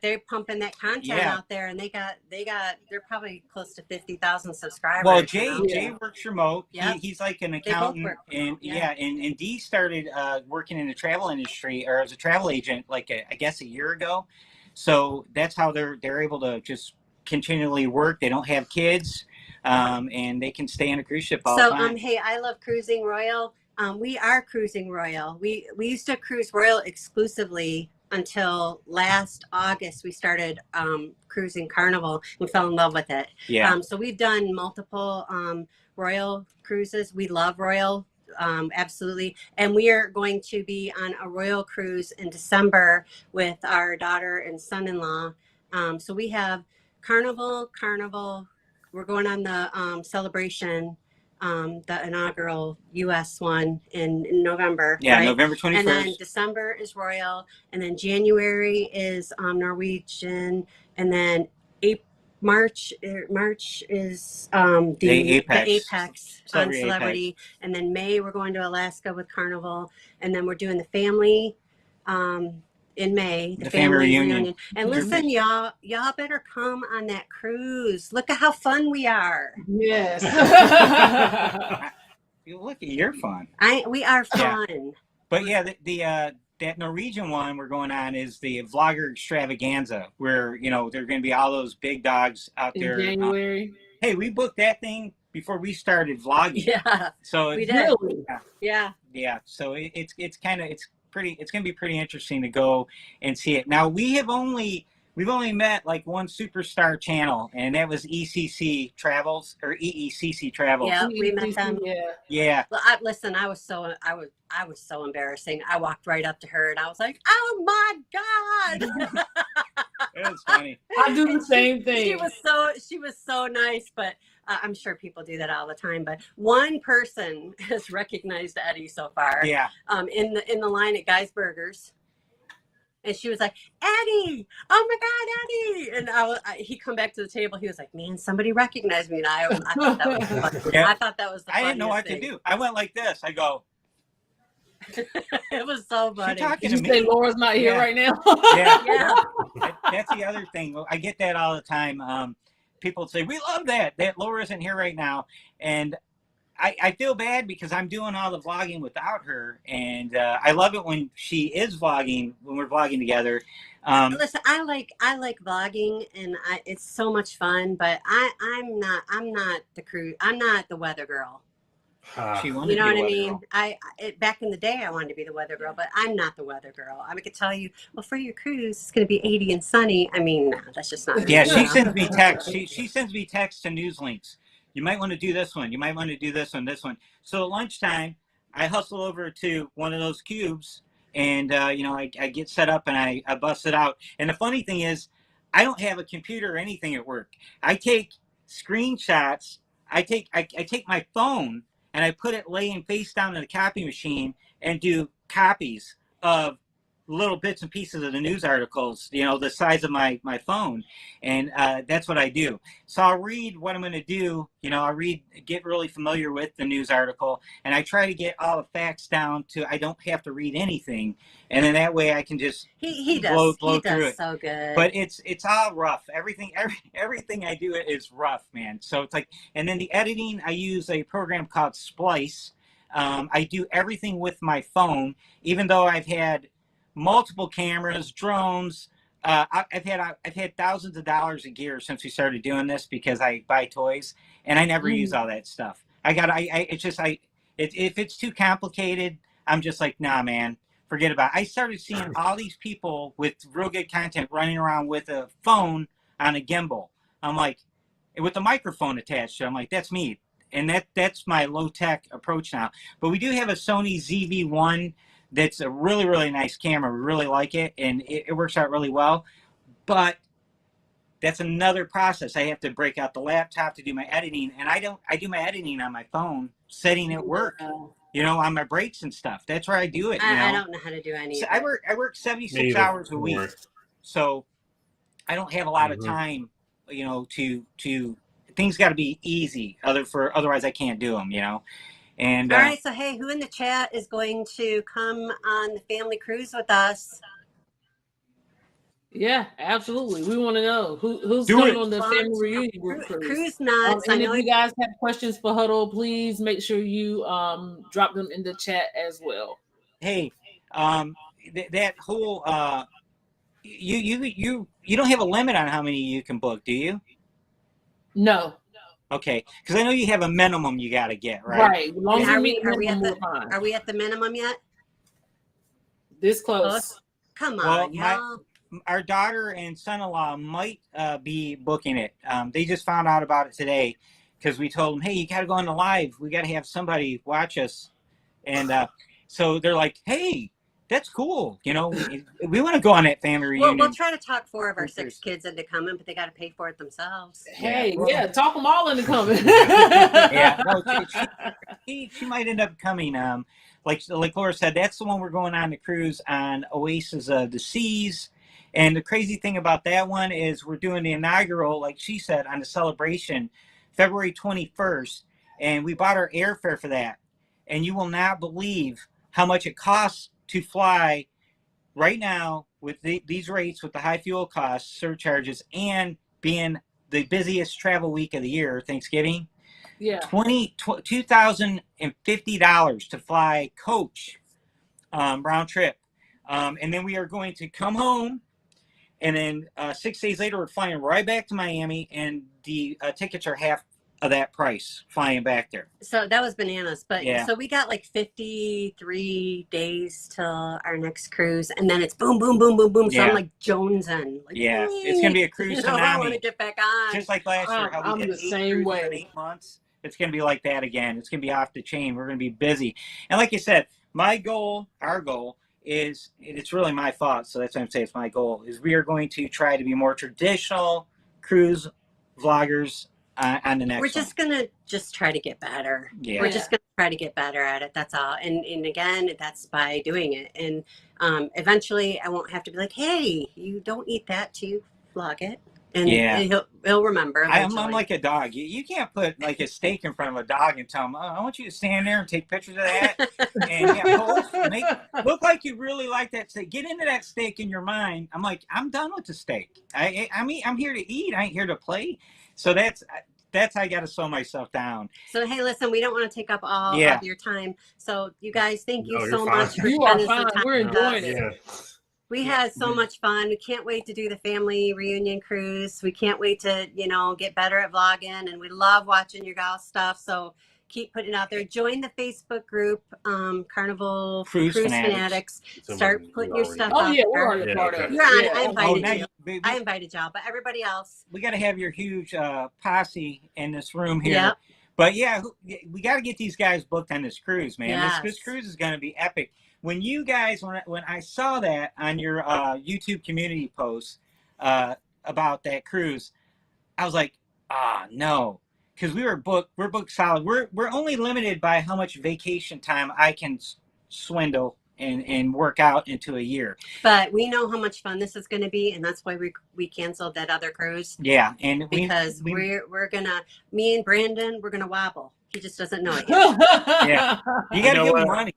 Speaker 4: they're pumping that content out there, and they're probably close to 50,000 subscribers.
Speaker 1: Well, Jay works remote. Yep. He's like an accountant, and and Dee started working in the travel industry or as a travel agent like I guess a year ago. So that's how they're able to just continually work. They don't have kids, and they can stay on a cruise ship all the time.
Speaker 4: Hey, I love Cruising Royal. We are Cruising Royal. We used to cruise Royal exclusively until last August. We started cruising Carnival. We fell in love with it.
Speaker 1: Yeah.
Speaker 4: So we've done multiple Royal cruises. We love Royal, absolutely. And we are going to be on a Royal cruise in December with our daughter and son-in-law. So we have Carnival. We're going on the Celebration, the inaugural U.S. one in November.
Speaker 1: Yeah,
Speaker 4: right?
Speaker 1: November 21st.
Speaker 4: And then December is Royal, and then January is Norwegian, and then March is the Apex on Celebrity, Apex. And then May we're going to Alaska with Carnival, and then we're doing the family in May, the family reunion. And listen, y'all better come on that cruise. Look at how fun we are.
Speaker 3: Yes.
Speaker 1: Look at your fun.
Speaker 4: We are fun.
Speaker 1: Yeah. But yeah, the that Norwegian one we're going on is the Vlogger Extravaganza, where there are going to be all those big dogs out there.
Speaker 3: In January.
Speaker 1: Hey, we booked that thing before we started vlogging.
Speaker 4: Yeah.
Speaker 1: So
Speaker 4: we did.
Speaker 1: Yeah. So it's going to be pretty interesting to go and see it. Now we've only met like one superstar channel, and that was ECC Travels or EECC Travels.
Speaker 4: Yeah, we met them.
Speaker 1: Yeah.
Speaker 4: Well, listen, I was so embarrassing. I walked right up to her and I was like, "Oh my God!"
Speaker 1: It was funny.
Speaker 3: I do the same thing.
Speaker 4: She was so nice, but I'm sure people do that all the time. But one person has recognized Eddie so far.
Speaker 1: Yeah.
Speaker 4: In the line at Guy's Burgers. And she was like, "Eddie, oh my God, Eddie!" And he come back to the table. He was like, "Man, somebody recognized me." And I thought that was funny.
Speaker 1: Yeah.
Speaker 4: I thought that was the funniest
Speaker 1: I didn't know what
Speaker 4: thing.
Speaker 1: to do. I went like this. I go.
Speaker 4: It was so funny.
Speaker 3: Did you say Laura's not here right now?
Speaker 1: Yeah. That's the other thing. I get that all the time. People say, "We love that Laura isn't here right now," and I feel bad because I'm doing all the vlogging without her, and I love it when she is vlogging, when we're vlogging together.
Speaker 4: Listen, I like vlogging, and it's so much fun. But I'm not the weather girl.
Speaker 1: You know
Speaker 4: what I mean? Back in the day, I wanted to be the weather girl, but I'm not the weather girl. I could tell you, well, for your cruise, it's going to be 80 and sunny. I mean, no, that's just not.
Speaker 1: Yeah, she sends me texts. She sends me texts to news links. You might want to do this one. You might want to do this one, this one. So at lunchtime, I hustle over to one of those cubes, and I get set up and I bust it out. And the funny thing is, I don't have a computer or anything at work. I take screenshots. I take my phone and I put it laying face down in the copy machine and do copies of little bits and pieces of the news articles, the size of my phone. And that's what I do. So I'll read what I'm going to do. I'll get really familiar with the news article, and I try to get all the facts down to I don't have to read anything. And then that way I can just blow through it.
Speaker 4: So good.
Speaker 1: But it's all rough. Everything I do is rough, man. So it's like, and then the editing, I use a program called Splice. I do everything with my phone, even though I've had multiple cameras, drones. I've had thousands of dollars of gear since we started doing this because I buy toys and I never use all that stuff. If it's too complicated, I'm just like, nah, man, forget about it. I started seeing all these people with real good content running around with a phone on a gimbal. I'm like, with a microphone attached to it. I'm like, that's me. And that's my low tech approach now. But we do have a Sony ZV-1 that's a really, really nice camera. We really like it, and it works out really well. But that's another process. I have to break out the laptop to do my editing, and I do my editing on my phone, setting it work, on my breaks and stuff. That's where I do it.
Speaker 4: I don't know how to do any.
Speaker 1: So I work 76 hours a week, so I don't have a lot of time, to things got to be easy. Otherwise I can't do them, And
Speaker 4: all right, so hey, who in the chat is going to come on the family cruise with us?
Speaker 3: Yeah, absolutely. We want to know who's going on the family reunion group cruise.
Speaker 4: Cruise nuts.
Speaker 3: And if you guys have questions for Huddle, please make sure you drop them in the chat as well.
Speaker 1: Hey, that whole you don't have a limit on how many you can book, do you?
Speaker 3: No.
Speaker 1: Okay, because I know you have a minimum you got to get, right?
Speaker 3: Right.
Speaker 4: Are we at the minimum yet?
Speaker 3: This close.
Speaker 4: Come on, y'all.
Speaker 1: Our daughter and son-in-law might be booking it. They just found out about it today because we told them, hey, you got to go on the live. We got to have somebody watch us. And so they're like, hey, that's cool. We want to go on that family reunion.
Speaker 4: We'll try to talk 4 of our 6 kids into coming, but they got to pay for it themselves.
Speaker 3: Hey, talk them all into coming.
Speaker 1: She might end up coming. Like Laura said, that's the one we're going on the cruise on Oasis of the Seas. And the crazy thing about that one is we're doing the inaugural, like she said, on the celebration, February 21st. And we bought our airfare for that. And you will not believe how much it costs to fly right now with these rates, with the high fuel costs, surcharges, and being the busiest travel week of the year, Thanksgiving.
Speaker 3: Yeah.
Speaker 1: $2,050 to fly coach round trip. And then we are going to come home. And then 6 days later, we're flying right back to Miami, and the tickets are half of that price flying back there.
Speaker 4: So that was bananas. But
Speaker 1: yeah.
Speaker 4: So we got like 53 days till our next cruise, and then it's boom, boom, boom, boom, boom. So I'm like jonesing. Like,
Speaker 1: it's going to be a cruise tsunami.
Speaker 4: I want to get back on.
Speaker 1: Just like last year, how we did 8 cruises in 8 months. It's going to be like that again. It's going to be off the chain. We're going to be busy. And like you said, our goal is, it's really my thought, so that's why I'm saying it's my goal, is we are going to try to be more traditional cruise vloggers on the next
Speaker 4: We're just going to try to get better.
Speaker 1: Yeah.
Speaker 4: We're just going to try to get better at it. That's all. And again, that's by doing it. And eventually I won't have to be like, hey, you don't eat that to vlog it. And he'll remember.
Speaker 1: I'm like a dog. You can't put like a steak in front of a dog and tell him, I want you to stand there and take pictures of that. And look like you really like that steak. Get into that steak in your mind. I'm like, I'm done with the steak. I'm here to eat. I ain't here to play. So that's I got to slow myself down.
Speaker 4: So, hey, listen, we don't want to take up all of your time. So, you guys, thank you so much for
Speaker 3: spending some time. We're enjoying it.
Speaker 2: Yeah.
Speaker 4: We had so much fun. We can't wait to do the family reunion cruise. We can't wait to, get better at vlogging. And we love watching your guys' stuff. So keep putting it out there. Join the Facebook group, Carnival Cruise Fanatics. Start putting your stuff out there.
Speaker 3: We're already part of it.
Speaker 4: You're on. I invited y'all, but everybody else.
Speaker 1: We got to have your huge posse in this room here.
Speaker 4: Yep.
Speaker 1: But we got to get these guys booked on this cruise, man.
Speaker 4: Yes.
Speaker 1: This cruise is going to be epic. When you guys, when I saw that on your YouTube community post about that cruise, I was like, no. because we're booked solid. We're only limited by how much vacation time I can swindle and work out into a year.
Speaker 4: But we know how much fun this is going to be, and that's why we canceled that other cruise.
Speaker 1: Yeah, and
Speaker 4: because we're gonna, me and Brandon, we're gonna wobble. He just doesn't know it yet.
Speaker 1: Yeah, you got to give him money.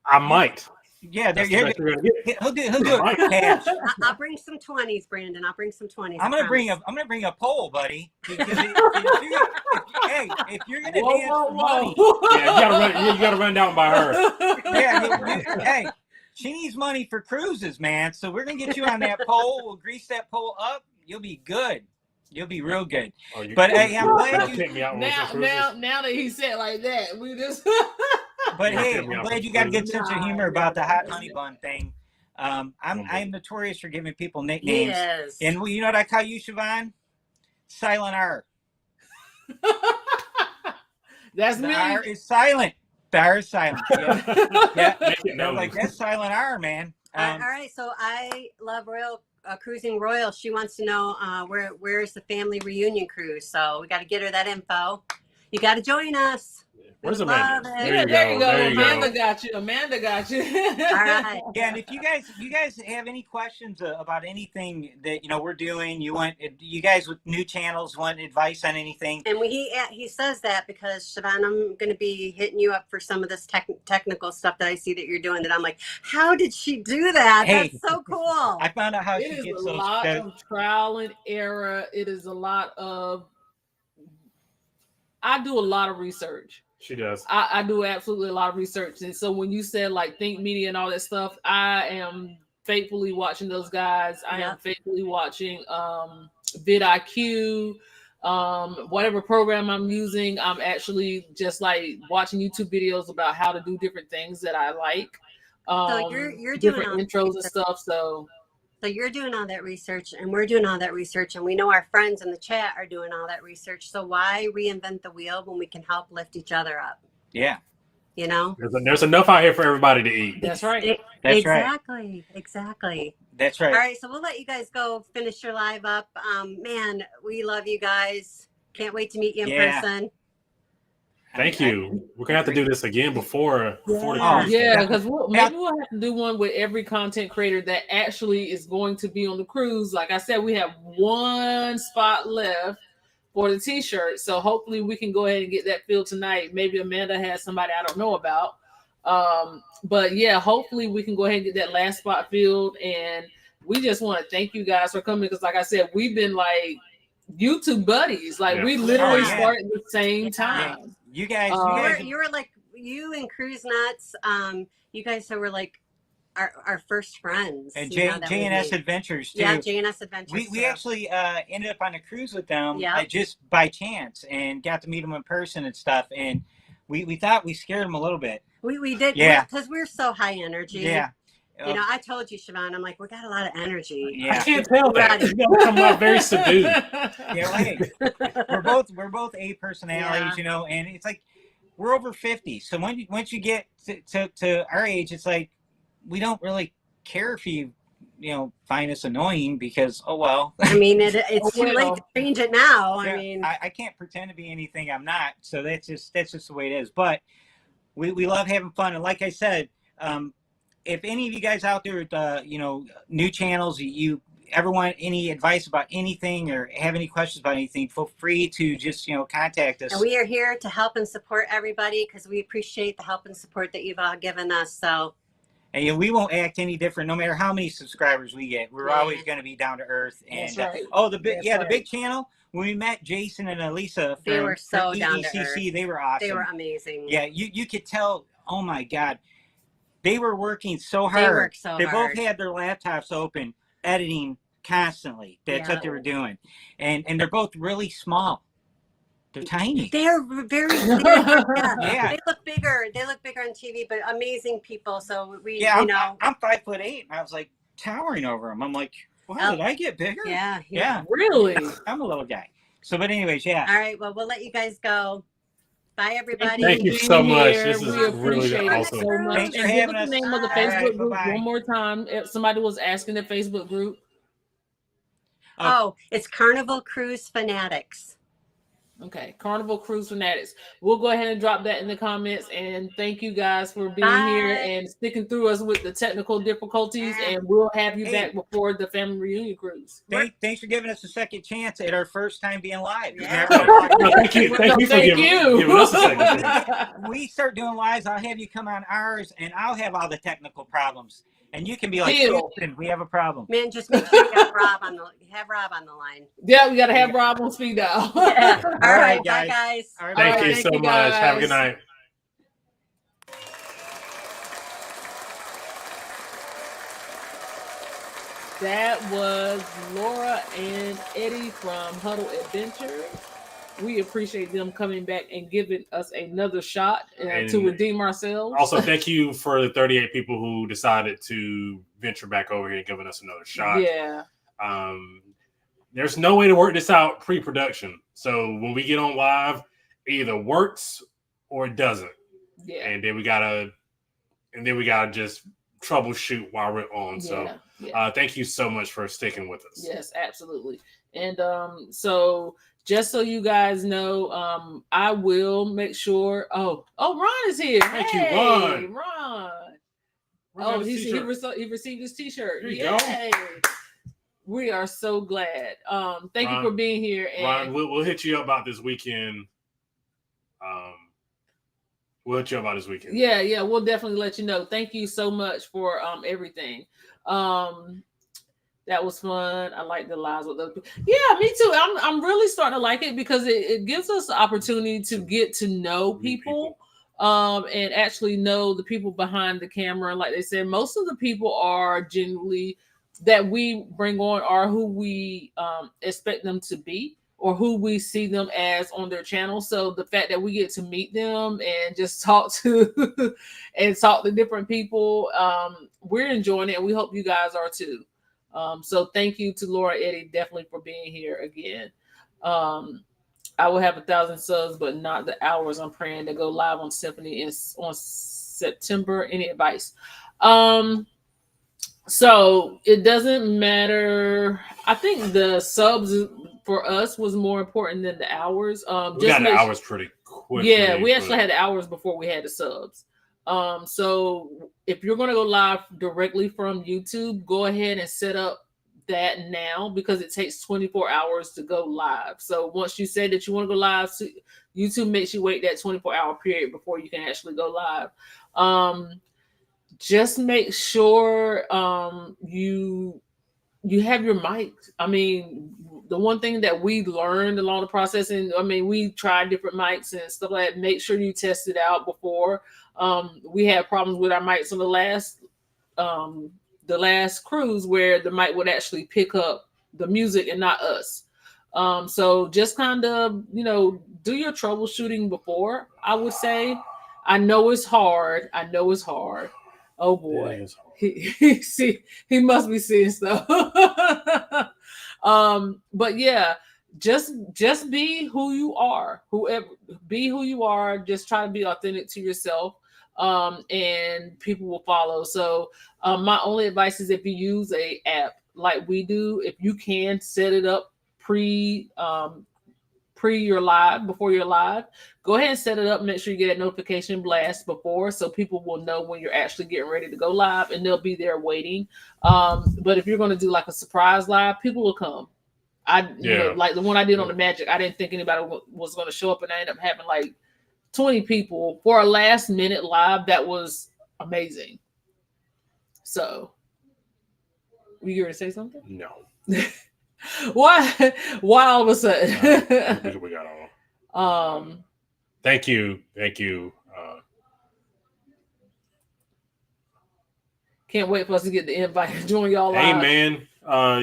Speaker 2: I might.
Speaker 1: Yeah, he'll do it for cash.
Speaker 4: I'll bring some 20s, Brandon. I'll bring some 20s.
Speaker 1: I'm gonna bring a pole, buddy. Because if you're gonna dance for money,
Speaker 2: yeah, you gotta run down by her.
Speaker 1: Yeah, hey, she needs money for cruises, man. So we're gonna get you on that pole. We'll grease that pole up. You'll be good. You'll be real good. But hey, I'm glad you
Speaker 3: now that he said like that, we just.
Speaker 1: But hey, I'm glad you got a good sense of humor about the hot honey bun thing. I'm notorious for giving people nicknames.
Speaker 4: Yes.
Speaker 1: And you know what I call you, Siobhan? Silent R.
Speaker 3: That's
Speaker 1: the
Speaker 3: me.
Speaker 1: R is silent. The R is silent. Yeah. Like that's Silent R, man.
Speaker 4: All right. So I love Cruising Royal. She wants to know where's the family reunion cruise. So we got to get her that info. You got to join us.
Speaker 2: Where's Amanda?
Speaker 3: There you go. Amanda got you. All
Speaker 4: right.
Speaker 1: Yeah, and if you guys have any questions about anything that we're doing, you guys with new channels want advice on anything.
Speaker 4: And he says that because Siobhan, I'm going to be hitting you up for some of this technical stuff that I see that you're doing. That I'm like, how did she do that?
Speaker 1: Hey,
Speaker 4: that's so cool.
Speaker 1: I found out how she gets those.
Speaker 3: It is a lot of trial and error. It is a lot of. I do a lot of research.
Speaker 2: She does.
Speaker 3: I do absolutely a lot of research. And so when you said like Think Media and all that stuff, I am faithfully watching those guys. I am faithfully watching vidIQ, whatever program I'm using. I'm actually just like watching YouTube videos about how to do different things that I like.
Speaker 4: So you're
Speaker 3: different
Speaker 4: doing
Speaker 3: intros and stuff. So
Speaker 4: you're doing all that research and we're doing all that research and we know our friends in the chat are doing all that research. So why reinvent the wheel when we can help lift each other up?
Speaker 1: Yeah.
Speaker 2: There's enough out here for everybody to eat.
Speaker 3: That's right.
Speaker 4: Exactly.
Speaker 1: That's right.
Speaker 4: All right. So we'll let you guys go finish your live up. Man, we love you guys. Can't wait to meet you in person.
Speaker 2: Thank you. We're gonna have to do this again before the cruise.
Speaker 3: Yeah, because maybe we'll have to do one with every content creator that actually is going to be on the cruise. Like I said, we have one spot left for the t-shirt, so hopefully we can go ahead and get that filled tonight. Maybe Amanda has somebody I don't know about, but yeah, hopefully we can go ahead and get that last spot filled. And we just want to thank you guys for coming because, like I said, we've been like YouTube buddies. Like we literally started at the same time.
Speaker 1: You guys,
Speaker 4: you were like you and Cruise Nuts. You guys were like our first friends.
Speaker 1: And J&S Adventures too.
Speaker 4: Yeah, J&S Adventures.
Speaker 1: We actually ended up on a cruise with them just by chance and got to meet them in person and stuff. And we thought we scared them a little bit.
Speaker 4: We did, because we're so high energy.
Speaker 1: Yeah.
Speaker 4: I told you, Siobhan, I'm like, we got a lot of energy.
Speaker 1: Yeah.
Speaker 2: I can't tell that. You gotta come out very subdued.
Speaker 1: Hey, we're both A personalities, and it's like we're over 50. So once you get to our age, it's like we don't really care if you find us annoying because
Speaker 4: I mean it's too late to change it now. I mean
Speaker 1: I can't pretend to be anything I'm not. So that's just the way it is. But we love having fun, and like I said, if any of you guys out there with new channels, you ever want any advice about anything or have any questions about anything, feel free to just contact us.
Speaker 4: And we are here to help and support everybody because we appreciate the help and support that you've all given us. So
Speaker 1: and we won't act any different no matter how many subscribers we get. We're always going to be down to earth. And the big channel, when we met Jason and Elisa
Speaker 4: they were so down to earth.
Speaker 1: They were awesome.
Speaker 4: They were amazing.
Speaker 1: Yeah, you could tell. Oh my God. They were working so hard.
Speaker 4: They worked so hard.
Speaker 1: They both had their laptops open, editing constantly. That's what they were doing. And they're both really small. They're tiny.
Speaker 4: They're very big. They look bigger. They look bigger on TV, but amazing people. So I'm
Speaker 1: 5'8", and I was like towering over them. I'm like, wow, did I get bigger?
Speaker 4: Yeah.
Speaker 3: Really?
Speaker 1: I'm a little guy. So, but anyways,
Speaker 4: All right. Well, we'll let you guys go. Bye, everybody.
Speaker 2: Thank you so much. This is really
Speaker 3: awesome.
Speaker 2: So
Speaker 3: much.
Speaker 1: Thanks for
Speaker 3: and
Speaker 1: having
Speaker 3: us. The name
Speaker 1: us.
Speaker 3: of the Facebook group
Speaker 1: bye-bye.
Speaker 3: one more time. If somebody was asking the Facebook group.
Speaker 4: It's Carnival Cruise Fanatics.
Speaker 3: Okay, Carnival Cruise Fanatics. We'll go ahead and drop that in the comments. And thank you guys for being here and sticking through us with the technical difficulties. And we'll have you back before the family reunion cruise.
Speaker 1: Thanks for giving us a second chance at our first time being live.
Speaker 2: Yeah. Thank you for giving us a second chance.
Speaker 1: We start doing lives, I'll have you come on ours, and I'll have all the technical problems. And you can be like, Susan, we have a problem.
Speaker 4: Man, just make sure you have Rob on the line.
Speaker 3: Yeah, we got to have Rob on speed dial.
Speaker 4: Yeah. All right, guys. Bye, guys.
Speaker 1: All right,
Speaker 2: thank you so much. Have a good night.
Speaker 3: That was Laura and Eddie from Huddle Adventures. We appreciate them coming back and giving us another shot to redeem ourselves.
Speaker 2: Also, thank you for the 38 people who decided to venture back over here and giving us another shot.
Speaker 3: Yeah.
Speaker 2: There's no way to work this out pre-production. So when we get on live, it either works or it doesn't.
Speaker 3: Yeah.
Speaker 2: And then we gotta just troubleshoot while we're on. So thank you so much for sticking with us.
Speaker 3: Yes, absolutely. And so just so you guys know, I will make sure. Oh, Ron is here.
Speaker 2: Thank you, Ron.
Speaker 3: Oh, he received his T-shirt.
Speaker 2: There you go.
Speaker 3: We are so glad. Thank you for being here. And
Speaker 2: Ron, we'll hit you up about this weekend. We'll hit you up about this weekend.
Speaker 3: Yeah, we'll definitely let you know. Thank you so much for everything. That was fun. I like the lives with other people. Yeah, me too. I'm really starting to like it because it gives us the opportunity to get to know people. And actually know the people behind the camera. Like they said, most of the people are generally that we bring on are who we expect them to be or who we see them as on their channel. So the fact that we get to meet them and just talk to different people, we're enjoying it, and we hope you guys are too. So thank you to Laura Eddie definitely for being here again. I will have 1,000 subs, but not the hours I'm praying to go live on Symphony on September. Any advice? So it doesn't matter. I think the subs for us was more important than the hours.
Speaker 2: We got the hours pretty quick.
Speaker 3: Yeah, we actually had the hours before we had the subs. So if you're going to go live directly from YouTube, go ahead and set up that now because it takes 24 hours to go live. So once you say that you want to go live, YouTube makes you wait that 24-hour period before you can actually go live. Just make sure you have your mic. I mean, the one thing that we learned along the process, and I mean, we tried different mics and stuff like that. Make sure you test it out before. We had problems with our mics on the last cruise where the mic would actually pick up the music and not us. So just kind of, do your troubleshooting before, I would say. I know it's hard. Oh boy. He must be seeing stuff. But yeah, just be who you are. Be who you are. Just try to be authentic to yourself. And people will follow. So my only advice is if you use a app like we do, if you can set it up before you're live, go ahead and set it up. Make sure you get a notification blast before, so people will know when you're actually getting ready to go live, and they'll be there waiting. But if you're going to do like a surprise live, people will come. Like the one I did on the Magic, I didn't think anybody was going to show up, and I ended up having like 20 people for a last minute live. That was amazing. So, were you going to say something?
Speaker 2: No.
Speaker 3: Why all of a sudden?
Speaker 2: We got all. Thank you.
Speaker 3: Can't wait for us to get the invite and join y'all live.
Speaker 2: Hey man,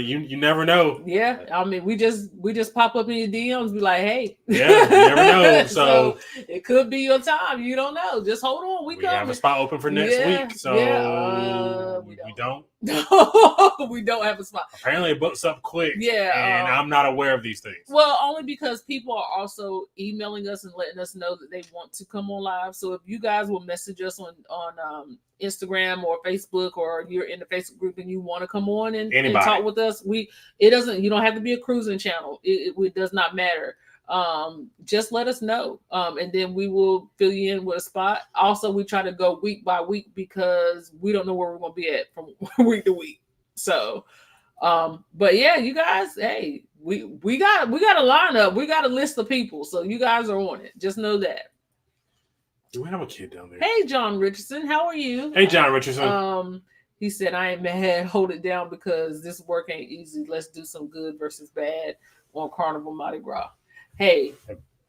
Speaker 2: you never know.
Speaker 3: Yeah, I mean, we just pop up in your DMs, be like, hey.
Speaker 2: Yeah, you never know.
Speaker 3: So it could be your time. You don't know. Just hold on. We
Speaker 2: have a spot open for next week. So we don't.
Speaker 3: No, we don't have a spot.
Speaker 2: Apparently it books up quick.
Speaker 3: Yeah.
Speaker 2: And I'm not aware of these things.
Speaker 3: Well, only because people are also emailing us and letting us know that they want to come on live. So if you guys will message us on Instagram or Facebook, or you're in the Facebook group and you want to come on and talk with us, you don't have to be a cruising channel. It does not matter. just let us know. And then we will fill you in with a spot. Also, we try to go week by week because we don't know where we're going to be at from week to week. So, but yeah, you guys, hey, we got a lineup. We got a list of people. So you guys are on it. Just know that.
Speaker 2: Do we have a kid down there?
Speaker 3: Hey, John Richardson, how are you?
Speaker 2: Hey, John Richardson.
Speaker 3: He said, I ain't mad. Hold it down because this work ain't easy. Let's do some good versus bad on Carnival Mardi Gras. Hey.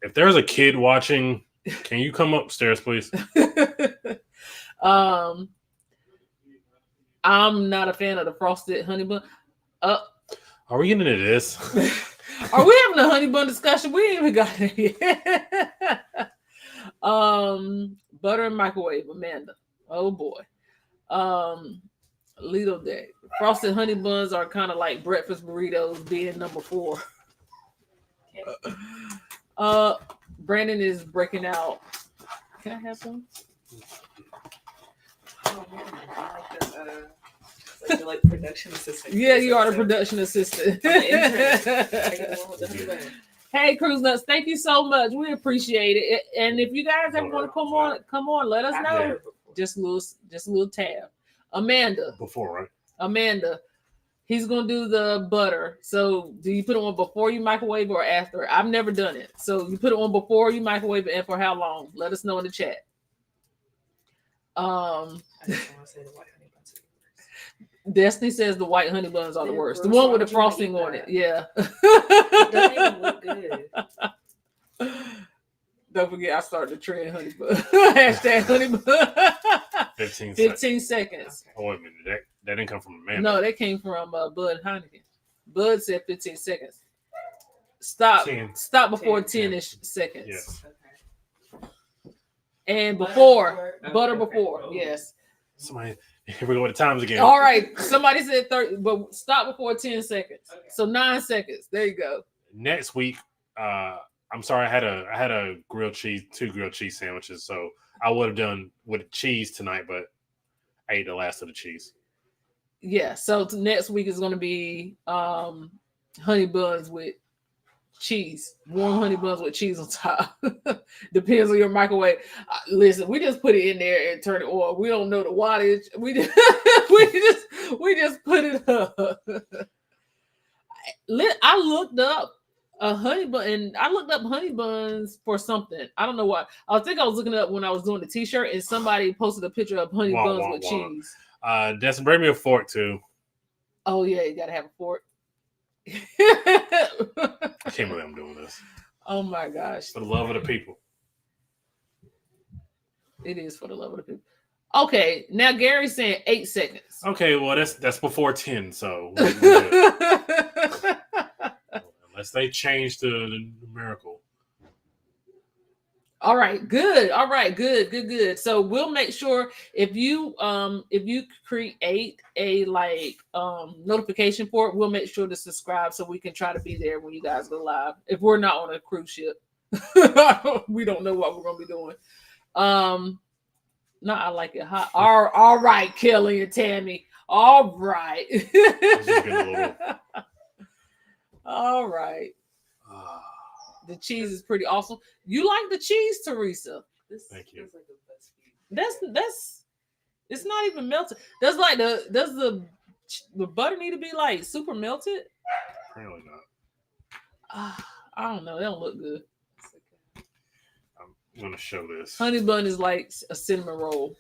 Speaker 2: If there's a kid watching, can you come upstairs, please?
Speaker 3: I'm not a fan of the frosted honey bun.
Speaker 2: Are we getting into this?
Speaker 3: Are we having a honey bun discussion? We ain't even got it yet. Butter and microwave, Amanda. Oh boy. Lido Day. Frosted honey buns are kind of like breakfast burritos, being number 4. Brandon is breaking out. Can I have some?
Speaker 5: Oh man, I like production assistant.
Speaker 3: Yeah, you are the production assistant. Hey, Cruise Nuts, thank you so much. We appreciate it. And if you guys ever want to come on, let us know. Just a little tab. Amanda.
Speaker 2: Before, right?
Speaker 3: Amanda. He's gonna do the butter. So do you put it on before you microwave or after? I've never done it. So you put it on before you microwave it, and for how long? Let us know in the chat.
Speaker 5: I just want to say the white honey buns.
Speaker 3: Destiny says the white honey buns are the worst. The one with the frosting on it. Yeah.
Speaker 5: It doesn't even look good.
Speaker 3: Don't forget, I started the trend honey bun. Hashtag honey bun. 15 seconds.
Speaker 2: Oh, wait a minute. That didn't come from Amanda.
Speaker 3: No, that came from Bud Heineken. Bud said 15 seconds. Stop before 10-ish seconds.
Speaker 2: Yes.
Speaker 5: Okay.
Speaker 3: And before, butter before.
Speaker 5: Okay.
Speaker 3: Yes.
Speaker 2: Somebody, here we go with the times again.
Speaker 3: All right. Somebody said 30, but stop before 10 seconds. Okay. So 9 seconds. There you go.
Speaker 2: Next week, I'm sorry, I had a grilled cheese, 2 grilled cheese sandwiches, so I would have done with cheese tonight, but I ate the last of the cheese.
Speaker 3: Yeah, so next week is going to be honey buns with cheese, warm honey buns with cheese on top. Depends on your microwave. Listen, we just put it in there and turn it on. We don't know the wattage. We just put it up. I looked up a honey bun, and I looked up honey buns for something. I don't know why. I think I was looking up when I was doing the t-shirt, and somebody posted a picture of honey buns with cheese.
Speaker 2: Destin, bring me a fork too.
Speaker 3: Oh yeah, you gotta have a fork.
Speaker 2: I can't believe I'm doing this.
Speaker 3: Oh my gosh.
Speaker 2: For the love of the people.
Speaker 3: It is for the love of the people. Okay, now Gary's saying 8 seconds.
Speaker 2: Okay, well that's before 10, so unless they change the numerical.
Speaker 3: All right, good. All right, good. So we'll make sure if you create a notification for it, we'll make sure to subscribe so we can try to be there when you guys go live. If we're not on a cruise ship, we don't know what we're gonna be doing. No, I like it hot. All right, Kelly and Tammy. All right. All right. The cheese is pretty awesome. You like the cheese, Teresa?
Speaker 2: Thank you.
Speaker 3: That's it's not even melted. Does the butter need to be like super melted?
Speaker 2: Apparently not.
Speaker 3: I don't know. They don't look good.
Speaker 2: I'm gonna show this.
Speaker 3: Honey bun is like a cinnamon roll.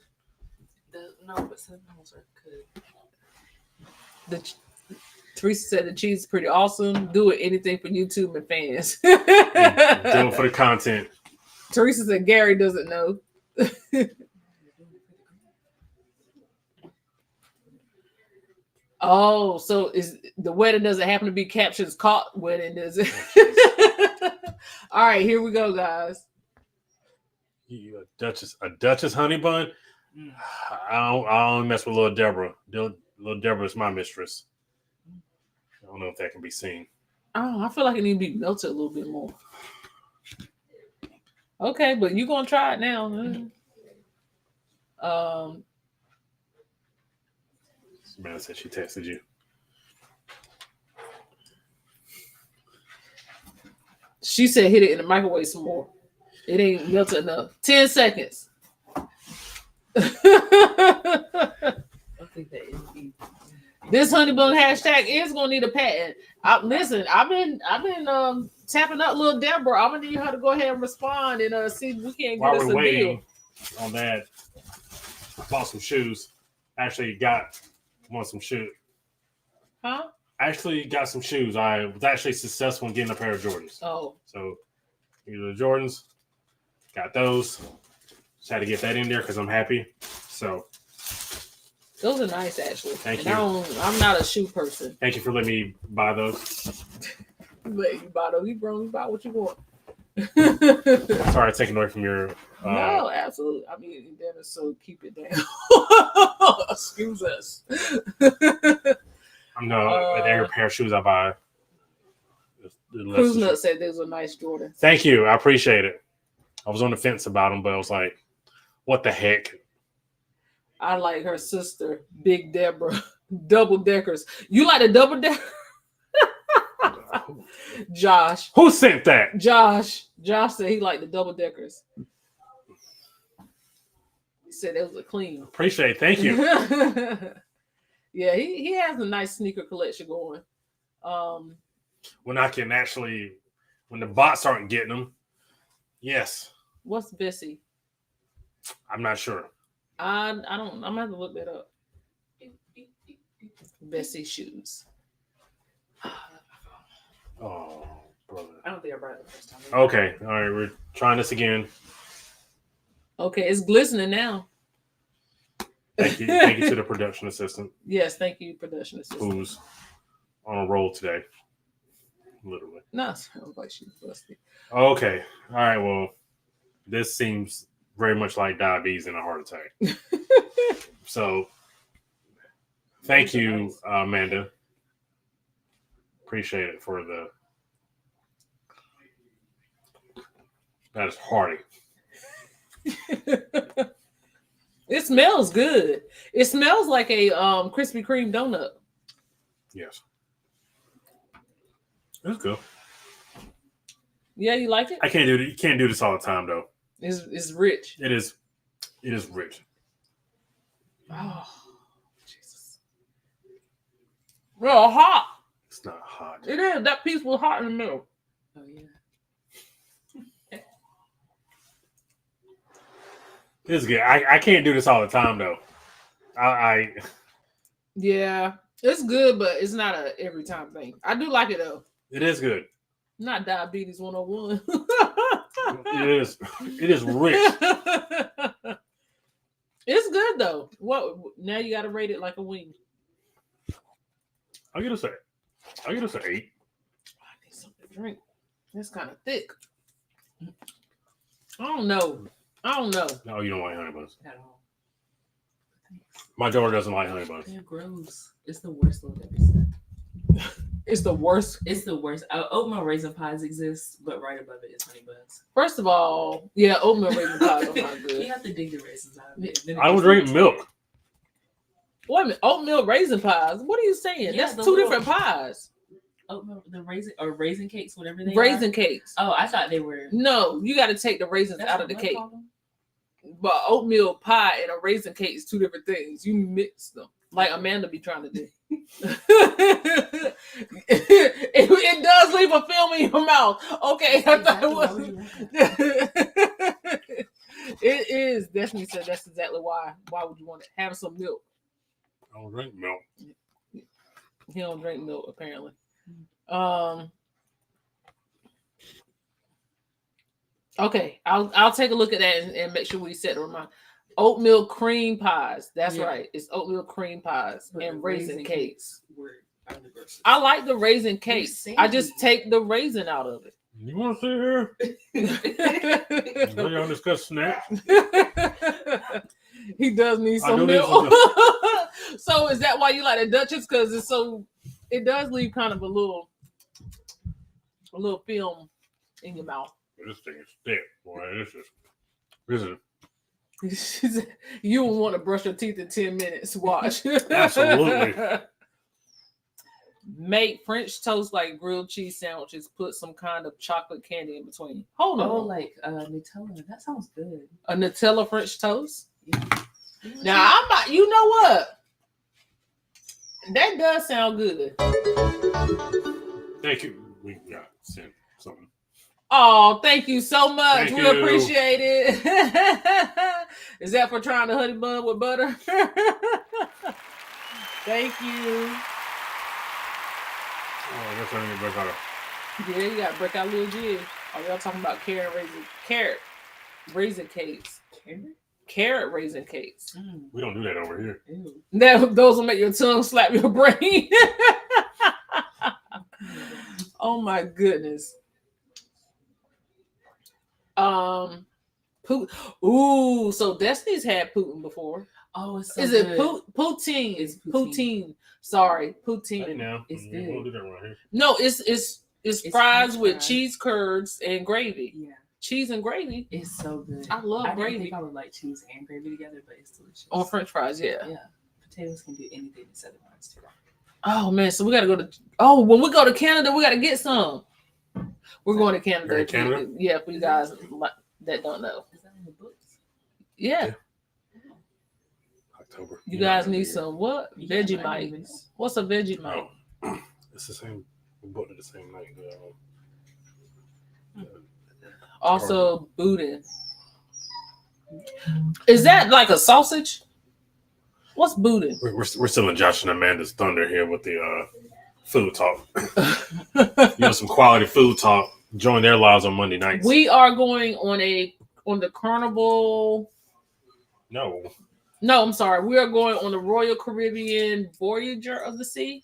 Speaker 5: But cinnamon rolls are good.
Speaker 3: Teresa said the cheese is pretty awesome. Do it anything for YouTube and fans.
Speaker 2: Do it for the content.
Speaker 3: Teresa said Gary doesn't know. Oh, so is the wedding doesn't happen to be captioned caught wedding, does it? All right, here we go, guys.
Speaker 2: You a Duchess honey bun? I don't mess with little Deborah. Little Deborah is my mistress. I don't know if that can be seen.
Speaker 3: Oh, I feel like it needs to be melted a little bit more. Okay, but you're gonna try it now.
Speaker 2: Samantha said she texted you.
Speaker 3: She said hit it in the microwave some more. It ain't melted enough. 10 seconds. This honey bun hashtag is gonna need a patent. Listen, I've been tapping up little Deborah. I'm gonna need her to go ahead and respond and see if we can
Speaker 2: While
Speaker 3: get us
Speaker 2: we're
Speaker 3: a
Speaker 2: waiting
Speaker 3: deal.
Speaker 2: on that, I bought some shoes. Actually want some shoes.
Speaker 3: Huh?
Speaker 2: Actually got some shoes. I was actually successful in getting a pair of Jordans.
Speaker 3: Oh.
Speaker 2: So these are the Jordans. Got those. Just had to get that in there because I'm happy. So
Speaker 3: Those are nice, actually.
Speaker 2: Thank
Speaker 3: and
Speaker 2: you.
Speaker 3: I'm not a shoe person.
Speaker 2: Thank you for letting me buy those.
Speaker 3: But you buy those. You buy what you want.
Speaker 2: Sorry, taking away from your.
Speaker 3: No, absolutely. I mean, Dennis, so keep it down. Excuse us.
Speaker 2: I'm no every pair of shoes I buy.
Speaker 3: Cruise Nut said these were nice Jordan.
Speaker 2: Thank you. I appreciate it. I was on the fence about them, but I was like, what the heck?
Speaker 3: I like her sister, Big Deborah. Double deckers. You like the double decker? Josh.
Speaker 2: Who sent that?
Speaker 3: Josh said he liked the double deckers. He said it was a clean.
Speaker 2: Appreciate it. Thank you.
Speaker 3: Yeah, he has a nice sneaker collection going.
Speaker 2: When I can actually, when the bots aren't getting them, yes.
Speaker 3: What's Bessie?
Speaker 2: I'm not sure.
Speaker 3: I don't. I'm gonna have to look that up. Bessie shoes.
Speaker 2: Oh, brother.
Speaker 5: I don't think I brought it the first time.
Speaker 2: Okay. All right. We're trying this again.
Speaker 3: Okay, it's glistening now.
Speaker 2: Thank you. Thank you to the production assistant
Speaker 3: Yes, thank you, production assistant.
Speaker 2: who's on a roll today. Literally.
Speaker 3: No, sounds like she's busted.
Speaker 2: Okay. All right. Well, this seems very much like diabetes and a heart attack. So, thank you, Amanda. Appreciate it for the. That is hearty.
Speaker 3: It smells good. It smells like a Krispy Kreme donut.
Speaker 2: Yes. That's good.
Speaker 3: Yeah, you like it?
Speaker 2: I can't do it. You can't do this all the time, though.
Speaker 3: It's rich.
Speaker 2: It is rich.
Speaker 3: Oh, Jesus. Well, hot.
Speaker 2: It's not hot.
Speaker 3: It is. That piece was hot in the middle.
Speaker 5: Oh yeah.
Speaker 2: It's good. I can't do this all the time, though. I
Speaker 3: Yeah, it's good, but it's not a every time thing. I do like it though.
Speaker 2: it is good.
Speaker 3: Not diabetes 101.
Speaker 2: It is. It is rich.
Speaker 3: It's good though. What now? You got to rate it like a wing.
Speaker 2: I'll get us an 8.
Speaker 3: I need something to drink. That's kind of thick. I don't know.
Speaker 2: No, you don't like honey buns.
Speaker 5: At all.
Speaker 2: My daughter doesn't like honey buns.
Speaker 5: They're gross. It's the worst little ever said.
Speaker 3: It's the worst.
Speaker 5: It's the worst. Oatmeal raisin pies exist, but right above it is honey buns.
Speaker 3: First of all, yeah, oatmeal raisin pies are not
Speaker 5: You
Speaker 3: good.
Speaker 5: have to dig the raisins out of it. Then it
Speaker 2: I
Speaker 5: gets
Speaker 2: would drink
Speaker 5: good.
Speaker 2: milk.
Speaker 3: Wait a minute, oatmeal raisin pies. What are you saying?
Speaker 5: Yeah,
Speaker 3: That's
Speaker 5: the
Speaker 3: two
Speaker 5: little-
Speaker 3: different pies.
Speaker 5: Oatmeal, the raisin cakes, whatever they
Speaker 3: Raisin
Speaker 5: are.
Speaker 3: cakes.
Speaker 5: Oh, I thought they were.
Speaker 3: No, you got to take the raisins
Speaker 5: That's
Speaker 3: out of
Speaker 5: what
Speaker 3: the
Speaker 5: they
Speaker 3: cake.
Speaker 5: call them?
Speaker 3: But oatmeal pie and a raisin cake is two different things. You mix them like Amanda be trying to do. it does leave a film in your mouth. Okay, I thought it was. It is. Destiny said that's exactly why. Why would you want it? Have some milk.
Speaker 2: I don't drink milk.
Speaker 3: He don't drink milk apparently. Okay, I'll take a look at that and make sure we set the reminder. Oatmeal cream pies. That's
Speaker 5: Yeah.
Speaker 3: right. It's oatmeal cream pies
Speaker 5: But
Speaker 3: and
Speaker 5: the
Speaker 3: raisin cakes.
Speaker 5: were out of the grocery
Speaker 3: I like the raisin cakes.
Speaker 5: saying
Speaker 3: I just
Speaker 5: it.
Speaker 3: take the raisin out of it.
Speaker 2: You want to sit here?
Speaker 5: store.
Speaker 2: We don't discuss snacks.
Speaker 3: He does need
Speaker 2: I
Speaker 3: some
Speaker 2: do need
Speaker 3: milk.
Speaker 2: some
Speaker 3: So is that why you like the Duchess? Because it's so it does leave kind of a little film in your mouth.
Speaker 2: This thing is thick, boy. This is.
Speaker 3: You won't want to brush your teeth in 10 minutes. Watch.
Speaker 2: Absolutely.
Speaker 3: Make French toast like grilled cheese sandwiches. Put some kind of chocolate candy in between. Hold on.
Speaker 5: Oh, like Nutella. That sounds good.
Speaker 3: A Nutella French toast?
Speaker 5: Yeah.
Speaker 3: Now, I'm not, you know what? That does sound good.
Speaker 2: Thank you. We got sent something.
Speaker 3: Oh, thank you so much.
Speaker 2: Thank
Speaker 3: We
Speaker 2: you.
Speaker 3: appreciate it. Is that for trying the honey bun with butter? Thank you.
Speaker 2: Oh, that's only break out.
Speaker 3: Yeah, you got to break out a little jig. Oh, y'all talking about carrot raisin cakes. Carrot raisin cakes.
Speaker 2: We don't do that over here.
Speaker 5: Ew.
Speaker 3: Those will make your tongue slap your brain. Oh my goodness. Ooh, so Destiny's had Putin before.
Speaker 5: Oh, it's so
Speaker 3: Is
Speaker 5: good.
Speaker 3: it poutine?
Speaker 5: It's
Speaker 3: poutine. Sorry, poutine.
Speaker 2: Hey now,
Speaker 5: It's
Speaker 2: we
Speaker 5: good.
Speaker 2: don't do that right here.
Speaker 3: No, it's fries
Speaker 5: French
Speaker 3: with
Speaker 5: fries.
Speaker 3: cheese curds and gravy.
Speaker 5: Yeah,
Speaker 3: Cheese and gravy
Speaker 5: it's so good.
Speaker 3: I love
Speaker 5: didn't
Speaker 3: gravy.
Speaker 5: think I would like cheese and gravy together, but it's delicious.
Speaker 3: on French fries. Yeah.
Speaker 5: Yeah, potatoes can do anything in Southern ones too.
Speaker 3: Oh man, so we gotta go to. Oh, when we go to Canada, we gotta get some. We're going to Canada.
Speaker 2: You're in Canada?
Speaker 3: Yeah, for you guys that don't know.
Speaker 5: Is that in the books?
Speaker 3: Yeah,
Speaker 2: October.
Speaker 3: you guys need some what?
Speaker 5: Yeah,
Speaker 3: Vegemite.
Speaker 5: I know this.
Speaker 3: What's a Vegemite?
Speaker 2: Oh, it's the same. We bought it the same night.
Speaker 3: Also, boudin. Is that like a sausage? What's boudin?
Speaker 2: We're still in Josh and Amanda's thunder here with the food talk. Some quality food talk. Join their lives on Monday nights.
Speaker 3: We are going on the Carnival.
Speaker 2: No,
Speaker 3: No, I'm sorry. We are going on the Royal Caribbean Voyager of the Sea.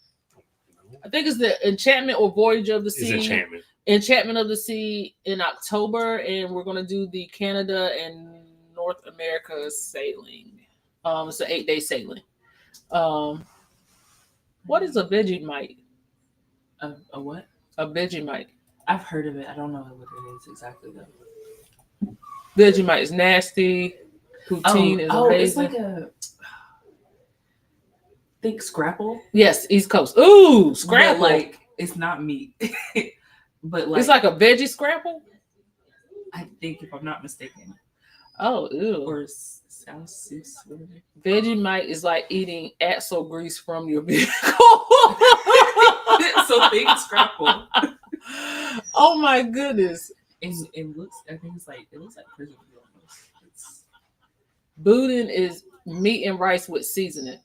Speaker 3: I think it's the Enchantment or Voyager of the
Speaker 2: it's
Speaker 3: Sea.
Speaker 2: enchantment.
Speaker 3: Enchantment of the Sea in October, and we're going to do the Canada and North America sailing. It's an 8-day sailing. What is a Vegemite?
Speaker 5: A what?
Speaker 3: A Vegemite.
Speaker 5: I've heard of it. I don't know what it is exactly though.
Speaker 3: Vegemite is nasty. Poutine is amazing.
Speaker 5: It's like a think scrapple.
Speaker 3: Yes, East Coast. Ooh, scrapple.
Speaker 5: But, like it's not meat, but like
Speaker 3: it's like a veggie scrapple.
Speaker 5: I think if I'm not mistaken,
Speaker 3: Oh, ew.
Speaker 5: or sauce.
Speaker 3: Vegemite is like eating axle grease from your vehicle.
Speaker 5: So think scrapple.
Speaker 3: Oh my goodness.
Speaker 5: And it looks. I think it looks like prison food almost. It's
Speaker 3: Boudin is meat and rice with seasoning.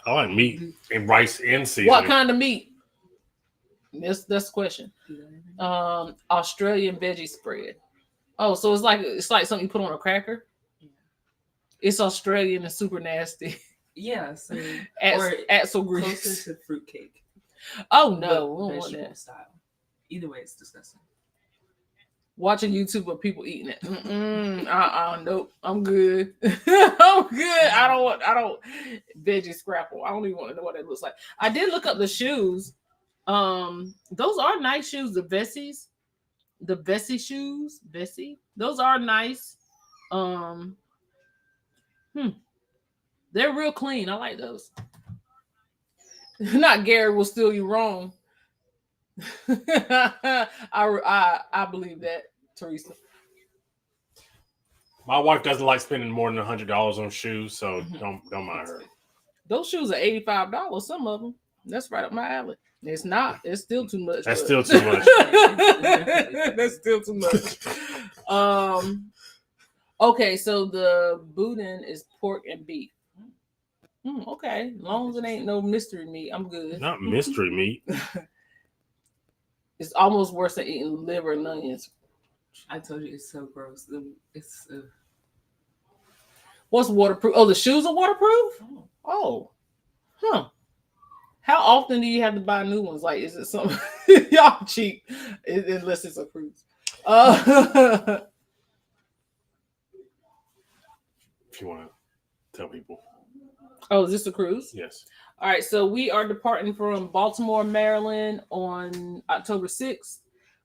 Speaker 2: I like meat and rice and seasoning.
Speaker 3: What kind of meat? That's the question. Australian veggie spread. Oh, so it's like something you put on a cracker.
Speaker 5: Yeah.
Speaker 3: It's Australian and super nasty.
Speaker 5: Yeah, so
Speaker 3: Or axle
Speaker 5: closer
Speaker 3: grease.
Speaker 5: to fruitcake.
Speaker 3: Oh no,
Speaker 5: but
Speaker 3: we don't want
Speaker 5: vegetable
Speaker 3: that.
Speaker 5: style. Either way, it's disgusting.
Speaker 3: Watching YouTube of people eating it. Nope. I'm good. I'm good. I don't veggie scrapple. I don't even want to know what it looks like. I did look up the shoes. Those are nice shoes. The Vessi shoes. Vessi. Those are nice. They're real clean. I like those. Not Gary will steal you wrong. I believe that, Teresa.
Speaker 2: My wife doesn't like spending more than $100 on shoes, so don't mind her.
Speaker 3: Those shoes are $85. Some of them. That's right up my alley. It's not. It's still too much.
Speaker 2: That's
Speaker 3: but-
Speaker 2: still too much.
Speaker 3: That's still too much. Okay, so the boudin is pork and beef. Okay, as long as it ain't no mystery meat, I'm good.
Speaker 2: Not mystery meat.
Speaker 3: It's almost worse than eating liver and onions.
Speaker 5: I told you it's so gross. It's
Speaker 3: What's waterproof? Oh, the shoes are waterproof? Oh. Huh. How often do you have to buy new ones? Like, is it something y'all cheap? Unless it's a cruise.
Speaker 2: If you want to tell people.
Speaker 3: Oh, is this a cruise?
Speaker 2: Yes.
Speaker 3: All right, so we are departing from Baltimore, Maryland on October 6th.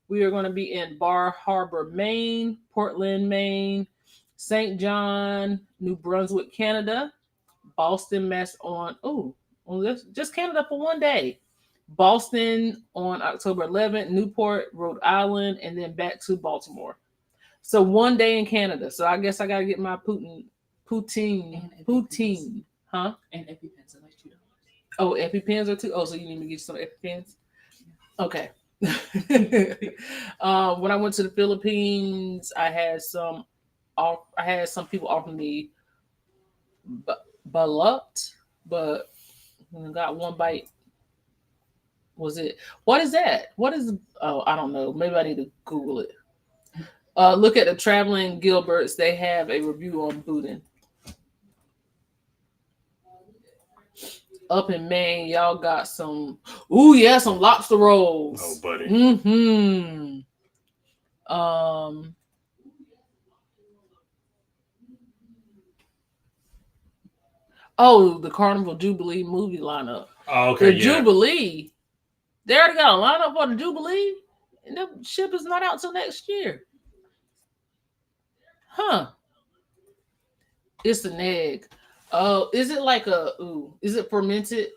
Speaker 3: We are going to be in Bar Harbor, Maine, Portland, Maine, St. John, New Brunswick, Canada, Boston, Mass. On just Canada for one day. Boston on October 11th, Newport, Rhode Island, and then back to Baltimore. So 1 day in Canada. So I guess I gotta get my poutine, huh?
Speaker 5: And EpiPens are like $2.
Speaker 3: Oh, EpiPens are too. Oh, so you need me to get you some EpiPens? Okay. When I went to the Philippines, I had some people offer me balut, but I got one bite. Was it? What is that? What is? Oh, I don't know. Maybe I need to Google it. Look at the Traveling Gilberts. They have a review on boudin. Up in Maine, y'all got some. Ooh, yeah, some lobster rolls.
Speaker 2: Oh, buddy.
Speaker 3: Mm-hmm. Oh, the Carnival Jubilee movie lineup.
Speaker 2: Oh, okay.
Speaker 3: The Jubilee. They already got a lineup for the Jubilee, and the ship is not out till next year. Huh. It's an egg. Oh, is it like is it fermented?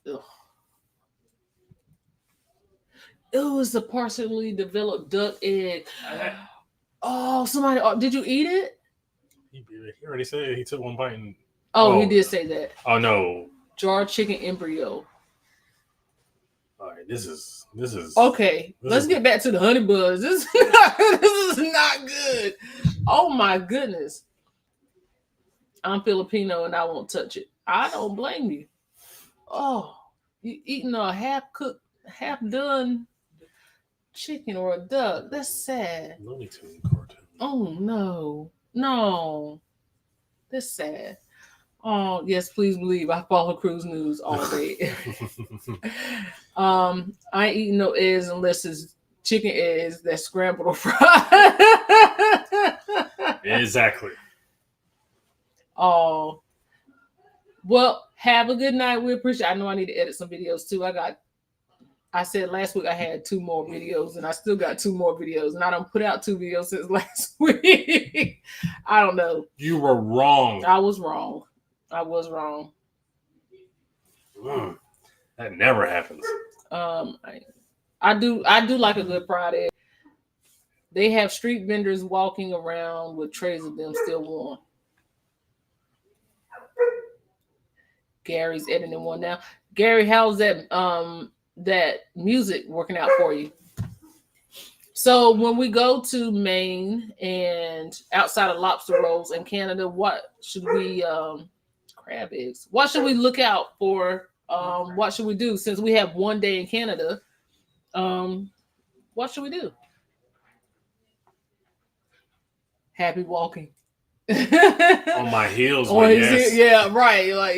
Speaker 3: Ugh. It was a partially developed duck egg. Oh, somebody, did you eat it?
Speaker 2: He already said he took one bite and.
Speaker 3: Oh, he did say that.
Speaker 2: Oh no.
Speaker 3: Jarred chicken embryo.
Speaker 2: All right, this is
Speaker 3: okay. Let's get back to the honey buzz. This is not good. Oh my goodness. I'm Filipino and I won't touch it. I don't blame you. Oh, you eating a half-cooked, half-done chicken or a duck. That's sad.
Speaker 2: Looney Tunes cartoon.
Speaker 3: Oh no. That's sad. Oh yes, please believe I follow cruise news all day. I ain't eating no eggs unless it's chicken eggs that's scrambled or fried.
Speaker 2: Exactly.
Speaker 3: Oh, well, have a good night. We appreciate. I know I need to edit some videos too. I said last week I had 2 more videos, and I still got 2 more videos, and I don't put out 2 videos since last week. I don't know.
Speaker 2: You were wrong.
Speaker 3: I was wrong.
Speaker 2: That never happens.
Speaker 3: I do like a good fried egg. They have street vendors walking around with trays of them still warm. Gary's editing one now. Gary, how's that that music working out for you? So when we go to Maine and outside of lobster rolls in Canada, what should we crab eggs? What should we look out for? What should we do since we have 1 day in Canada? What should we do? Happy walking.
Speaker 2: On my heels, yes.
Speaker 3: Yeah, right. Like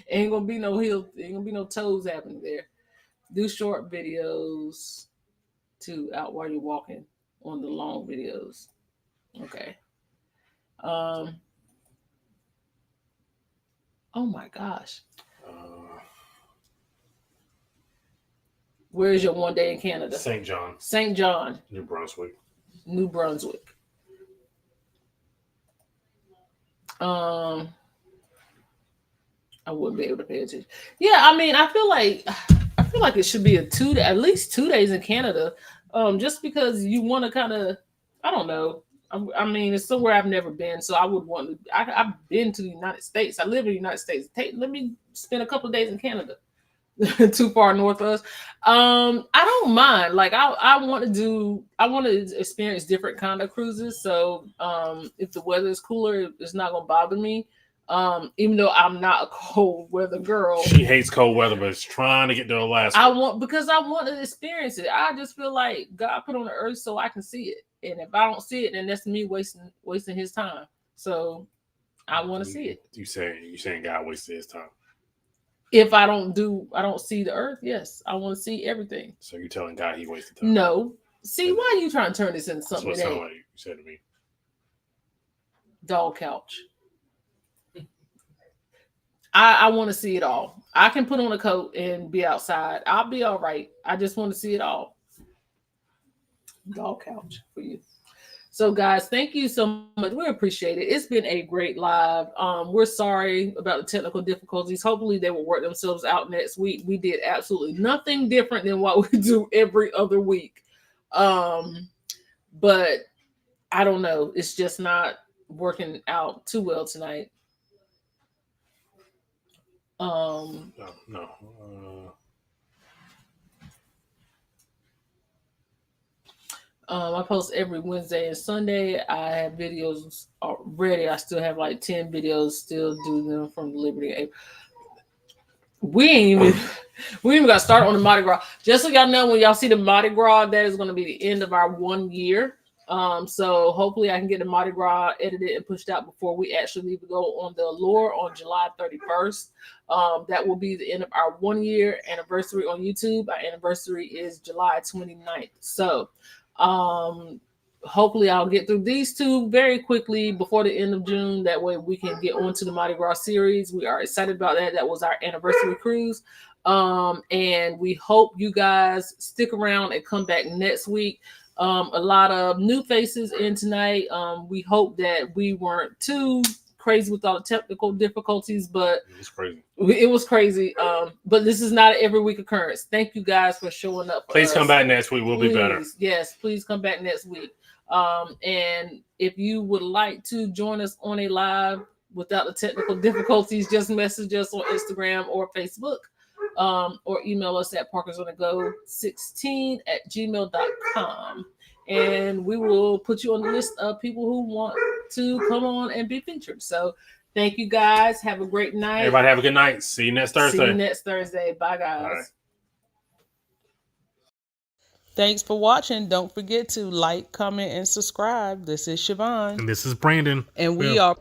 Speaker 3: ain't gonna be no heels, ain't gonna be no toes happening there. Do short videos too out while you're walking on the long videos. Okay. Oh my gosh. Where's your 1 day in Canada?
Speaker 2: St. John.
Speaker 3: St. John.
Speaker 2: New Brunswick.
Speaker 3: I wouldn't be able to pay attention. Yeah, I mean, I feel like it should be at least 2 days in Canada. Just because you want to kind of, I don't know. I mean, it's somewhere I've never been, so I would want to. I've been to the United States. I live in the United States. Let me spend a couple of days in Canada. Too far north of us. I don't mind. Like I want to experience different kind of cruises. So if the weather is cooler, it's not gonna bother me. Even though I'm not a cold weather girl.
Speaker 2: She hates cold weather, but is trying to get to Alaska.
Speaker 3: I want to experience it. I just feel like God put on the earth so I can see it. And if I don't see it, then that's me wasting his time. So I want to see it.
Speaker 2: You saying God wasted his time?
Speaker 3: If I don't see the earth, yes, I want to see everything.
Speaker 2: So you're telling God he wasted time?
Speaker 3: No. See, why are you trying to turn this into something?
Speaker 2: That's what it sounded like you said to me.
Speaker 3: Dog couch. I want to see it all. I can put on a coat and be outside. I'll be all right. I just want to see it all. Dog couch for you. So, guys, thank you so much. We appreciate it. It's been a great live. We're sorry about the technical difficulties. Hopefully, they will work themselves out next week. We did absolutely nothing different than what we do every other week. But I don't know. It's just not working out too well tonight.
Speaker 2: No.
Speaker 3: I post every Wednesday and Sunday. I have videos already. I still have like 10 videos. Still do them from the Liberty. We ain't even got started on the Mardi Gras. Just so y'all know, when y'all see the Mardi Gras, that is going to be the end of our 1 year. So hopefully I can get the Mardi Gras edited and pushed out before we actually leave to go on the Allure on July 31st. That will be the end of our 1 year anniversary on YouTube. Our anniversary is July 29th. So hopefully I'll get through these two very quickly before the end of June. That way we can get on to the Mardi Gras series. We are excited about that. That was our anniversary cruise. And we hope you guys stick around and come back next week. A lot of new faces in tonight. We hope that we weren't too crazy with all the technical difficulties, but it was crazy. But this is not an every week occurrence. Thank you guys for showing up.
Speaker 2: Please come back next week. We'll be better.
Speaker 3: Yes, please come back next week. And if you would like to join us on a live without the technical difficulties, just message us on Instagram or Facebook. Or email us at parkersonthego16@gmail.com, and we will put you on the list of people who want to come on and be featured. So thank you guys. Have a great night.
Speaker 2: Everybody have a good night. See you next Thursday.
Speaker 3: See you next Thursday. Bye, guys.
Speaker 2: Bye.
Speaker 3: Thanks for watching. Don't forget to like, comment, and subscribe. This is Siobhan.
Speaker 2: And this is Brandon.
Speaker 3: And we are